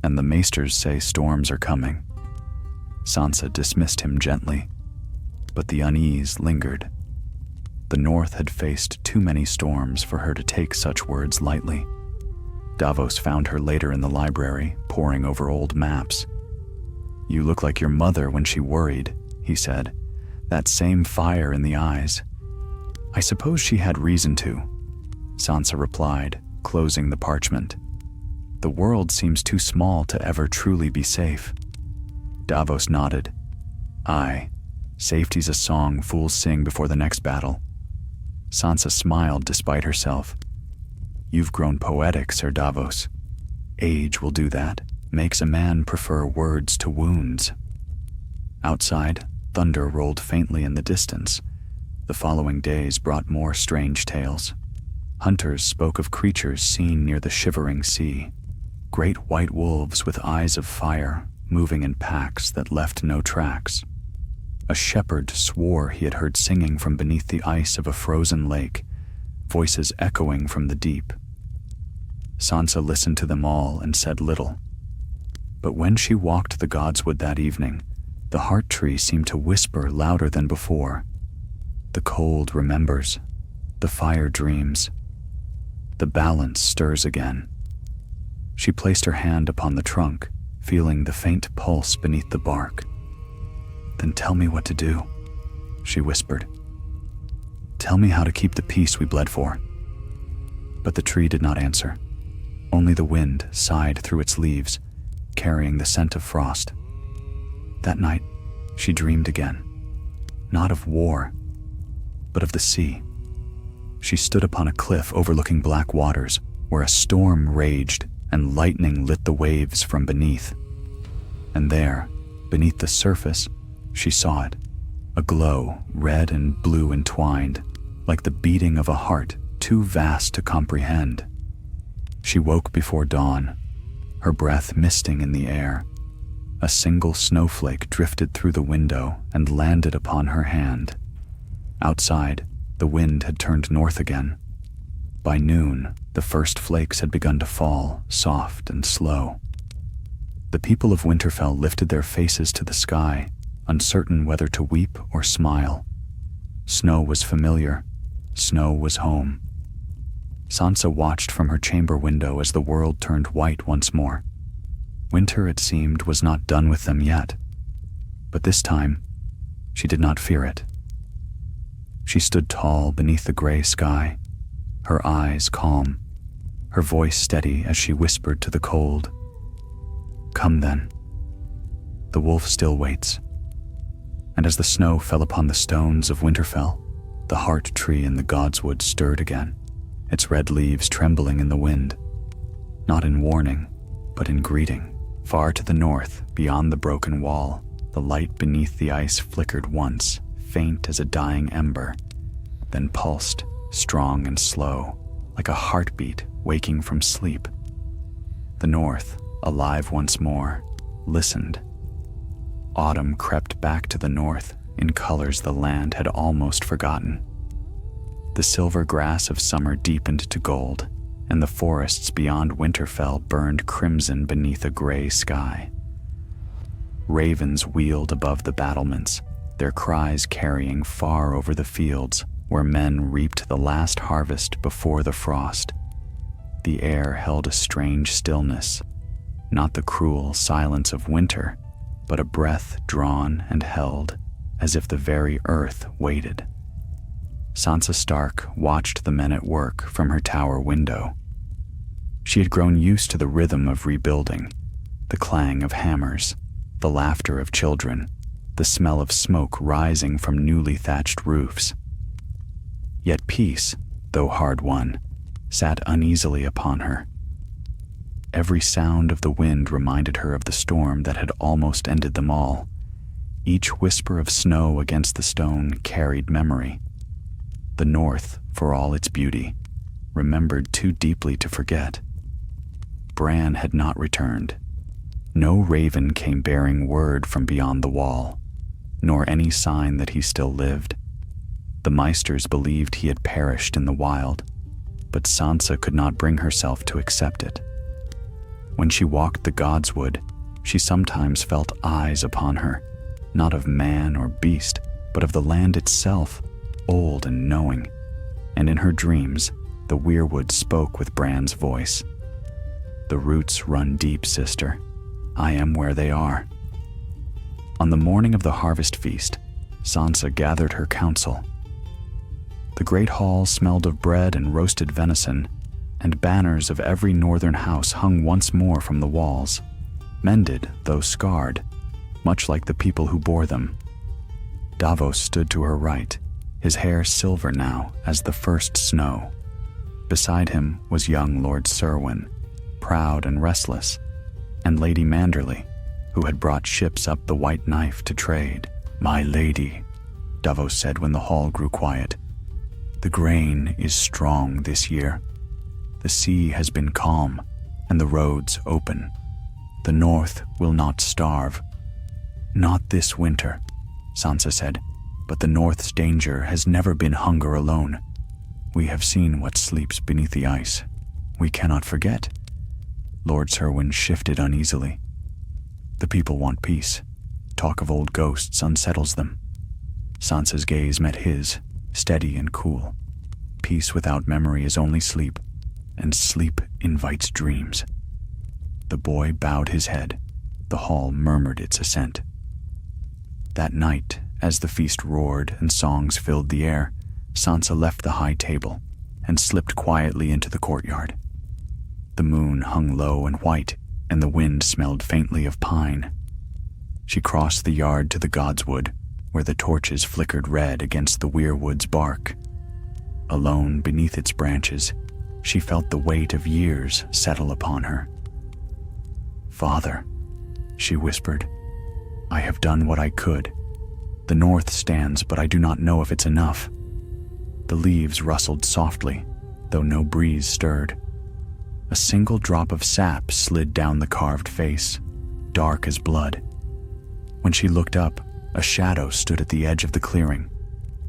"And the maesters say storms are coming." Sansa dismissed him gently, but the unease lingered. The North had faced too many storms for her to take such words lightly. Davos found her later in the library, poring over old maps. "You look like your mother when she worried," he said, "that same fire in the eyes." "I suppose she had reason to," Sansa replied, closing the parchment. "The world seems too small to ever truly be safe." Davos nodded. "Aye, safety's a song fools sing before the next battle." Sansa smiled despite herself. "You've grown poetic, Sir Davos. Age will do that, makes a man prefer words to wounds." Outside, thunder rolled faintly in the distance. The following days brought more strange tales. Hunters spoke of creatures seen near the shivering sea, great white wolves with eyes of fire, moving in packs that left no tracks. A shepherd swore he had heard singing from beneath the ice of a frozen lake, voices echoing from the deep. Sansa listened to them all and said little. But when she walked the godswood that evening, the heart tree seemed to whisper louder than before. The cold remembers, the fire dreams, the balance stirs again. She placed her hand upon the trunk, feeling the faint pulse beneath the bark. "Then tell me what to do," she whispered. "Tell me how to keep the peace we bled for." But the tree did not answer. Only the wind sighed through its leaves, carrying the scent of frost. That night, she dreamed again, not of war, but of the sea. She stood upon a cliff overlooking black waters, where a storm raged and lightning lit the waves from beneath. And there, beneath the surface, she saw it, a glow, red and blue entwined, like the beating of a heart too vast to comprehend. She woke before dawn, her breath misting in the air. A single snowflake drifted through the window and landed upon her hand. Outside, the wind had turned north again. By noon, the first flakes had begun to fall, soft and slow. The people of Winterfell lifted their faces to the sky, uncertain whether to weep or smile. Snow was familiar. Snow was home. Sansa watched from her chamber window as the world turned white once more. Winter, it seemed, was not done with them yet. But this time, she did not fear it. She stood tall beneath the gray sky, her eyes calm, her voice steady as she whispered to the cold, "Come then. The wolf still waits." And as the snow fell upon the stones of Winterfell, the heart tree in the godswood stirred again, its red leaves trembling in the wind, not in warning, but in greeting. Far to the north, beyond the broken wall, the light beneath the ice flickered once, faint as a dying ember, then pulsed, strong and slow, like a heartbeat waking from sleep. The north, alive once more, listened. Autumn crept back to the north in colors the land had almost forgotten. The silver grass of summer deepened to gold, and the forests beyond Winterfell burned crimson beneath a gray sky. Ravens wheeled above the battlements, their cries carrying far over the fields where men reaped the last harvest before the frost. The air held a strange stillness, not the cruel silence of winter, but a breath drawn and held, as if the very earth waited. Sansa Stark watched the men at work from her tower window. She had grown used to the rhythm of rebuilding, the clang of hammers, the laughter of children, the smell of smoke rising from newly thatched roofs. Yet peace, though hard won, sat uneasily upon her. Every sound of the wind reminded her of the storm that had almost ended them all. Each whisper of snow against the stone carried memory. The north, for all its beauty, remembered too deeply to forget. Bran had not returned. No raven came bearing word from beyond the wall, nor any sign that he still lived. The Maesters believed he had perished in the wild, but Sansa could not bring herself to accept it. When she walked the godswood, she sometimes felt eyes upon her, not of man or beast, but of the land itself, old and knowing, and in her dreams, the weirwood spoke with Bran's voice. "The roots run deep, sister. I am where they are." On the morning of the harvest feast, Sansa gathered her council. The great hall smelled of bread and roasted venison, and banners of every northern house hung once more from the walls, mended though scarred, much like the people who bore them. Davos stood to her right, his hair silver now as the first snow. Beside him was young Lord Serwyn, proud and restless, and Lady Manderly, who had brought ships up the White Knife to trade. "My lady," Davos said when the hall grew quiet, "the grain is strong this year. The sea has been calm, and the roads open. The north will not starve." "Not this winter," Sansa said, "but the north's danger has never been hunger alone. We have seen what sleeps beneath the ice. We cannot forget." Lord Serwyn shifted uneasily. The people want peace. Talk of old ghosts unsettles them. Sansa's gaze met his, steady and cool. Peace without memory is only sleep, and sleep invites dreams. The boy bowed his head. The hall murmured its assent. That night, as the feast roared and songs filled the air, Sansa left the high table and slipped quietly into the courtyard. The moon hung low and white, and the wind smelled faintly of pine. She crossed the yard to the godswood, where the torches flickered red against the weirwood's bark. Alone beneath its branches, she felt the weight of years settle upon her. "Father," she whispered, "I have done what I could. The north stands, but I do not know if it's enough." The leaves rustled softly, though no breeze stirred. A single drop of sap slid down the carved face, dark as blood. When she looked up, a shadow stood at the edge of the clearing,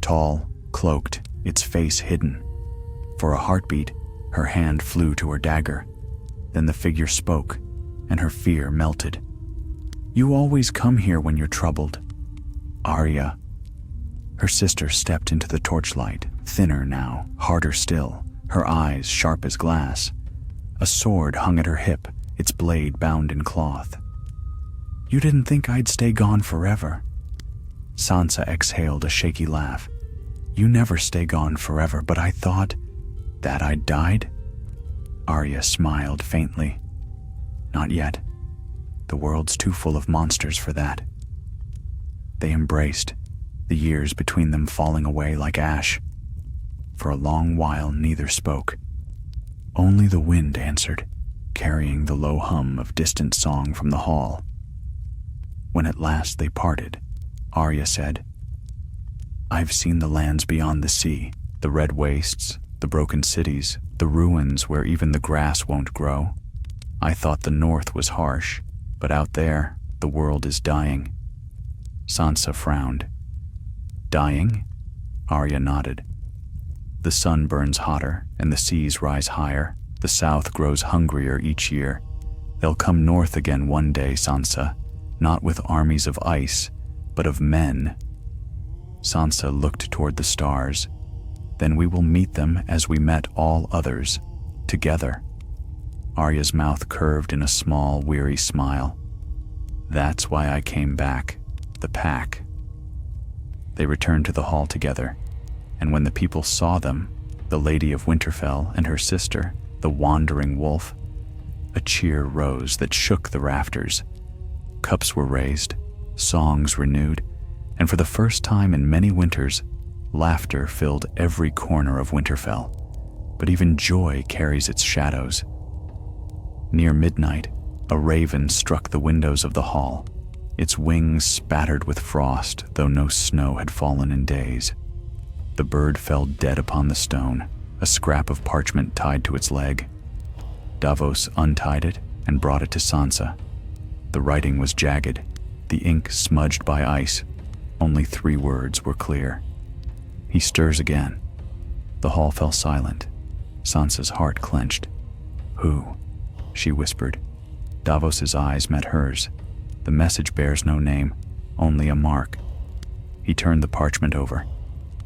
tall, cloaked, its face hidden. For a heartbeat, her hand flew to her dagger. Then the figure spoke, and her fear melted. "You always come here when you're troubled, Arya." Her sister stepped into the torchlight, thinner now, harder still, her eyes sharp as glass. A sword hung at her hip, its blade bound in cloth. "You didn't think I'd stay gone forever." Sansa exhaled a shaky laugh. "You never stay gone forever, but I thought that I'd died." Arya smiled faintly. "Not yet. The world's too full of monsters for that." They embraced, the years between them falling away like ash. For a long while neither spoke. Only the wind answered, carrying the low hum of distant song from the hall. When at last they parted, Arya said, "I've seen the lands beyond the sea, the red wastes, the broken cities, the ruins where even the grass won't grow. I thought the north was harsh, but out there, the world is dying." Sansa frowned. "Dying?" Arya nodded. "The sun burns hotter, and the seas rise higher. The south grows hungrier each year. They'll come north again one day, Sansa, not with armies of ice, but of men." Sansa looked toward the stars. "Then we will meet them as we met all others, together." Arya's mouth curved in a small, weary smile. "That's why I came back, the pack." They returned to the hall together, and when the people saw them, the Lady of Winterfell and her sister, the Wandering Wolf, a cheer rose that shook the rafters. Cups were raised, songs renewed, and for the first time in many winters, laughter filled every corner of Winterfell. But even joy carries its shadows. Near midnight, a raven struck the windows of the hall, its wings spattered with frost, though no snow had fallen in days. The bird fell dead upon the stone, a scrap of parchment tied to its leg. Davos untied it and brought it to Sansa. The writing was jagged, the ink smudged by ice. Only 3 words were clear. "He stirs again." The hall fell silent. Sansa's heart clenched. "Who?" she whispered. Davos's eyes met hers. The message bears no name, only a mark. He turned the parchment over.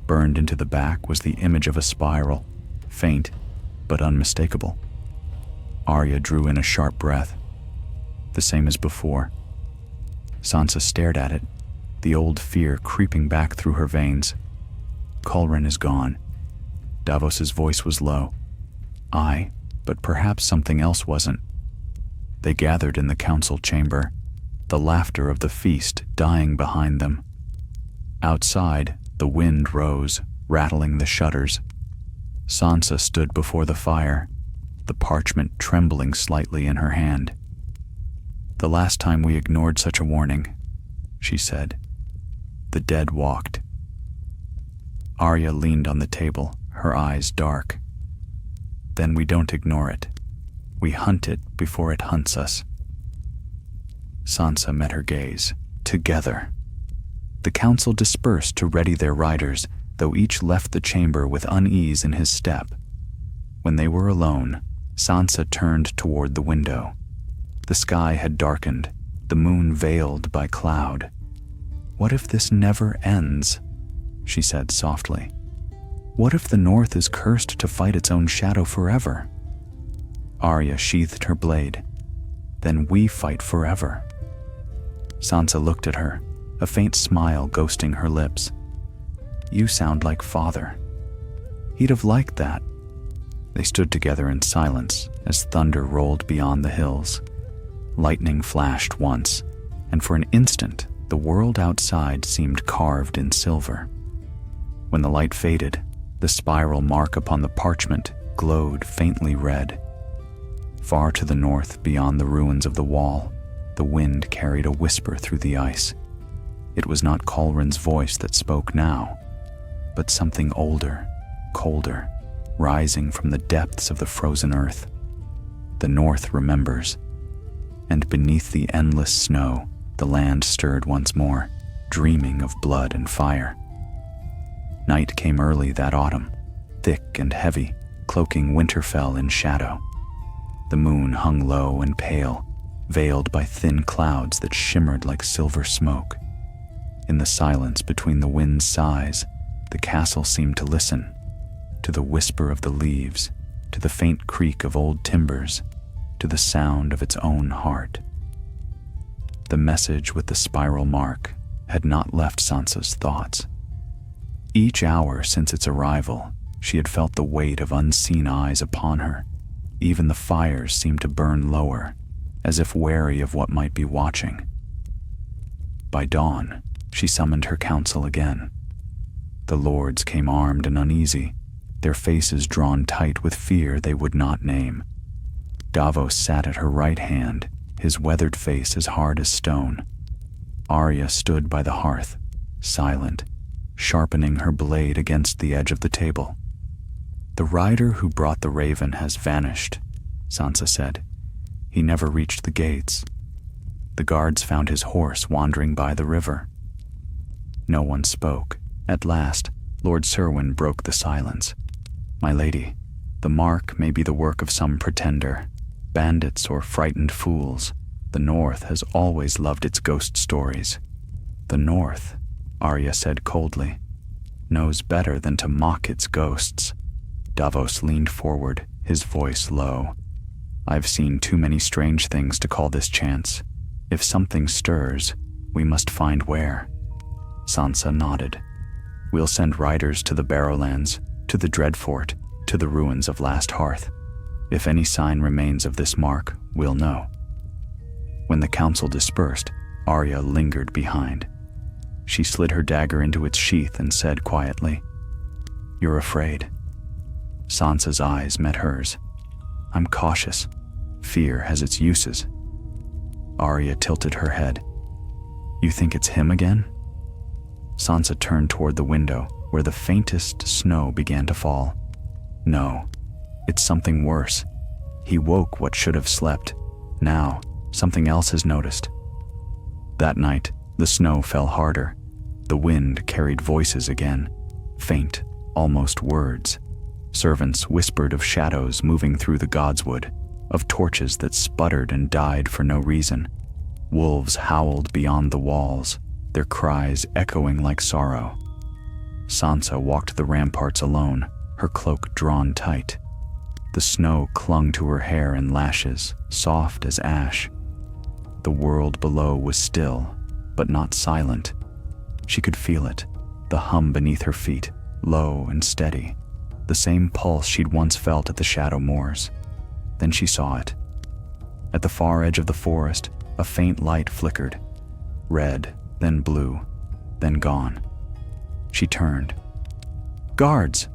Burned into the back was the image of a spiral, faint but unmistakable. Arya drew in a sharp breath. The same as before. Sansa stared at it, the old fear creeping back through her veins. "Colren is gone." Davos's voice was low. "Aye, but perhaps something else wasn't." They gathered in the council chamber, the laughter of the feast dying behind them. Outside, the wind rose, rattling the shutters. Sansa stood before the fire, the parchment trembling slightly in her hand. "The last time we ignored such a warning," she said. "The dead walked." Arya leaned on the table, her eyes dark. "Then we don't ignore it. We hunt it before it hunts us." Sansa met her gaze. Together. The council dispersed to ready their riders, though each left the chamber with unease in his step. When they were alone, Sansa turned toward the window. The sky had darkened, the moon veiled by cloud. "What if this never ends?" she said softly. "What if the North is cursed to fight its own shadow forever?" Arya sheathed her blade. "Then we fight forever." Sansa looked at her, a faint smile ghosting her lips. "You sound like father." He'd have liked that. They stood together in silence as thunder rolled beyond the hills. Lightning flashed once, and for an instant the world outside seemed carved in silver. When the light faded, the spiral mark upon the parchment glowed faintly red. Far to the north, beyond the ruins of the wall, the wind carried a whisper through the ice. It was not Colrin's voice that spoke now, but something older, colder, rising from the depths of the frozen earth. The north remembers, and beneath the endless snow, the land stirred once more, dreaming of blood and fire. Night came early that autumn, thick and heavy, cloaking Winterfell in shadow. The moon hung low and pale, veiled by thin clouds that shimmered like silver smoke. In the silence between the wind's sighs, the castle seemed to listen, to the whisper of the leaves, to the faint creak of old timbers, to the sound of its own heart. The message with the spiral mark had not left Sansa's thoughts. Each hour since its arrival, she had felt the weight of unseen eyes upon her. Even the fires seemed to burn lower, as if wary of what might be watching. By dawn, she summoned her council again. The lords came armed and uneasy, their faces drawn tight with fear they would not name. Davos sat at her right hand, his weathered face as hard as stone. Arya stood by the hearth, silent, sharpening her blade against the edge of the table. "The rider who brought the raven has vanished," Sansa said. "He never reached the gates. The guards found his horse wandering by the river." No one spoke. At last, Lord Serwyn broke the silence. "My lady, the mark may be the work of some pretender, bandits or frightened fools. The North has always loved its ghost stories." "The North," Arya said coldly, "knows better than to mock its ghosts." Davos leaned forward, his voice low. "I've seen too many strange things to call this chance. If something stirs, we must find where." Sansa nodded. "We'll send riders to the Barrowlands, to the Dreadfort, to the ruins of Last Hearth. If any sign remains of this mark, we'll know." When the council dispersed, Arya lingered behind. She slid her dagger into its sheath and said quietly, "You're afraid." Sansa's eyes met hers. "I'm cautious. Fear has its uses." Arya tilted her head. "You think it's him again?" Sansa turned toward the window, where the faintest snow began to fall. "No, it's something worse. He woke what should have slept. Now, something else has noticed." That night, the snow fell harder. The wind carried voices again, faint, almost words. Servants whispered of shadows moving through the godswood, of torches that sputtered and died for no reason. Wolves howled beyond the walls, their cries echoing like sorrow. Sansa walked the ramparts alone, her cloak drawn tight. The snow clung to her hair in lashes, soft as ash. The world below was still, but not silent. She could feel it, the hum beneath her feet, low and steady, the same pulse she'd once felt at the Shadow Moors. Then she saw it. At the far edge of the forest, a faint light flickered. Red, then blue, then gone. She turned. "Guards!"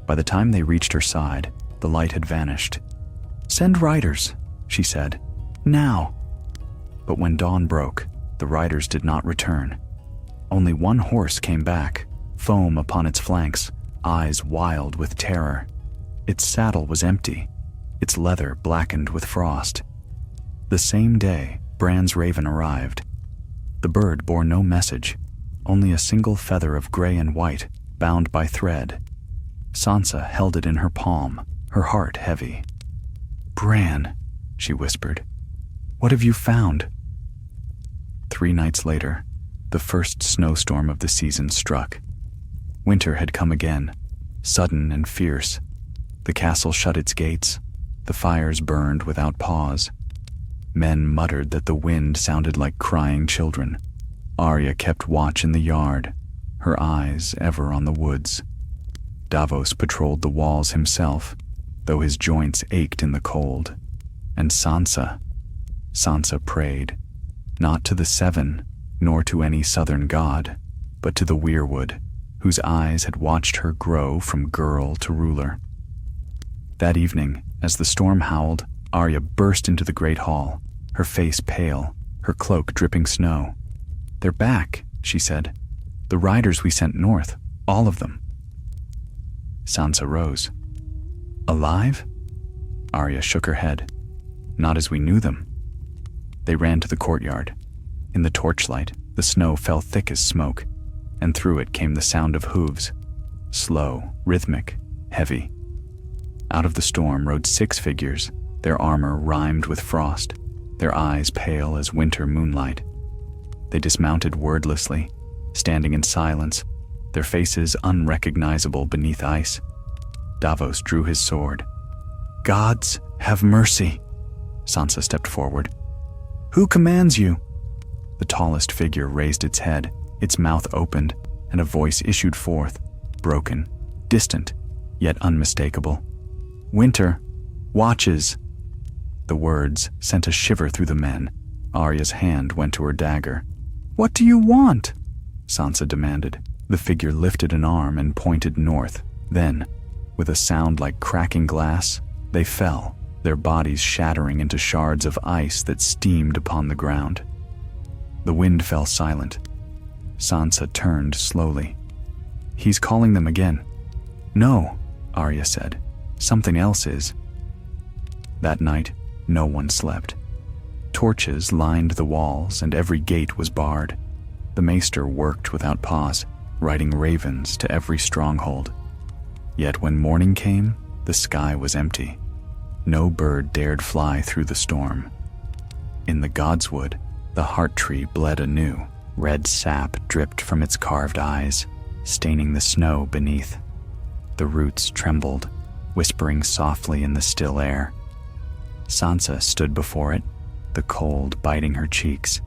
By the time they reached her side, the light had vanished. "Send riders," she said. "Now!" But when dawn broke, the riders did not return. Only one horse came back, foam upon its flanks, eyes wild with terror. Its saddle was empty, its leather blackened with frost. The same day, Bran's raven arrived. The bird bore no message, only a single feather of gray and white, bound by thread. Sansa held it in her palm, her heart heavy. "Bran," she whispered, "what have you found?" 3 nights later, the first snowstorm of the season struck. Winter had come again, sudden and fierce. The castle shut its gates. The fires burned without pause. Men muttered that the wind sounded like crying children. Arya kept watch in the yard, her eyes ever on the woods. Davos patrolled the walls himself, though his joints ached in the cold. And Sansa prayed, not to the Seven, nor to any southern god, but to the weirwood, whose eyes had watched her grow from girl to ruler. That evening, as the storm howled, Arya burst into the great hall, her face pale, her cloak dripping snow. "They're back," she said. "The riders we sent north, all of them." Sansa rose. "Alive?" Arya shook her head. "Not as we knew them." They ran to the courtyard. In the torchlight, the snow fell thick as smoke, and through it came the sound of hooves, slow, rhythmic, heavy. Out of the storm rode 6 figures, their armor rimed with frost, their eyes pale as winter moonlight. They dismounted wordlessly, standing in silence, their faces unrecognizable beneath ice. Davos drew his sword. "Gods, have mercy!" Sansa stepped forward. "Who commands you?" The tallest figure raised its head, its mouth opened, and a voice issued forth, broken, distant, yet unmistakable. "Winter, watches." The words sent a shiver through the men. Arya's hand went to her dagger. "What do you want?" Sansa demanded. The figure lifted an arm and pointed north. Then, with a sound like cracking glass, they fell, their bodies shattering into shards of ice that steamed upon the ground. The wind fell silent. Sansa turned slowly. "He's calling them again." "No," Arya said. "Something else is." That night, no one slept. Torches lined the walls and every gate was barred. The maester worked without pause, riding ravens to every stronghold. Yet when morning came, the sky was empty. No bird dared fly through the storm. In the godswood, the heart tree bled anew. Red sap dripped from its carved eyes, staining the snow beneath. The roots trembled, whispering softly in the still air. Sansa stood before it, the cold biting her cheeks.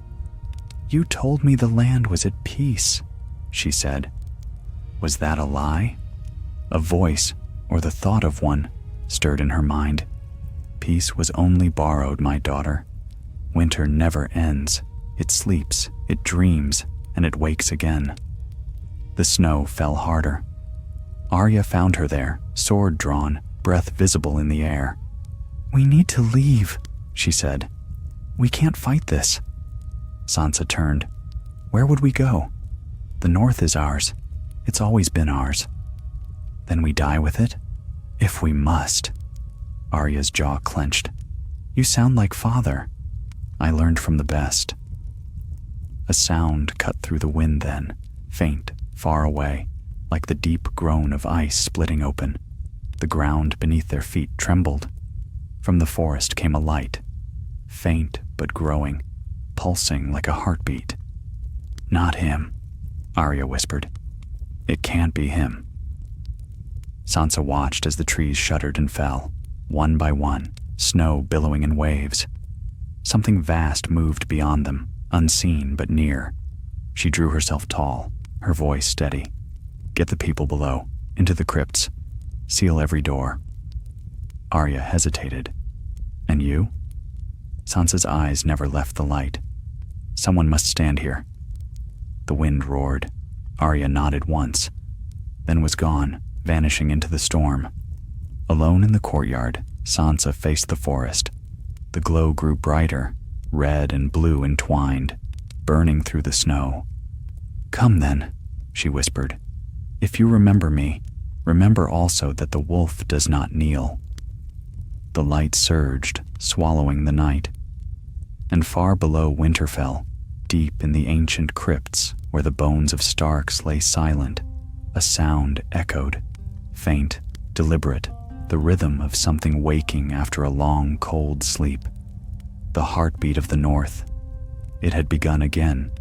"You told me the land was at peace," she said. Was that a lie? A voice, or the thought of one, stirred in her mind. "Peace was only borrowed, my daughter. Winter never ends. It sleeps, it dreams, and it wakes again." The snow fell harder. Arya found her there, sword drawn, breath visible in the air. "We need to leave," she said. "We can't fight this." Sansa turned. "Where would we go? The north is ours. It's always been ours." "Then we die with it? If we must." Arya's jaw clenched. "You sound like father. I learned from the best." A sound cut through the wind then, faint, far away, like the deep groan of ice splitting open. The ground beneath their feet trembled. From the forest came a light, faint but growing, pulsing like a heartbeat. "Not him," Arya whispered. "It can't be him." Sansa watched as the trees shuddered and fell, one by one, snow billowing in waves. Something vast moved beyond them, unseen but near. She drew herself tall, her voice steady. "Get the people below, into the crypts. Seal every door." Arya hesitated. "And you?" Sansa's eyes never left the light. "Someone must stand here." The wind roared. Arya nodded once, then was gone, vanishing into the storm. Alone in the courtyard, Sansa faced the forest. The glow grew brighter, red and blue entwined, burning through the snow. "Come then," she whispered. "If you remember me, remember also that the wolf does not kneel." The light surged, swallowing the night. And far below Winterfell, deep in the ancient crypts where the bones of Starks lay silent, a sound echoed, faint, deliberate, the rhythm of something waking after a long, cold sleep. The heartbeat of the north. It had begun again,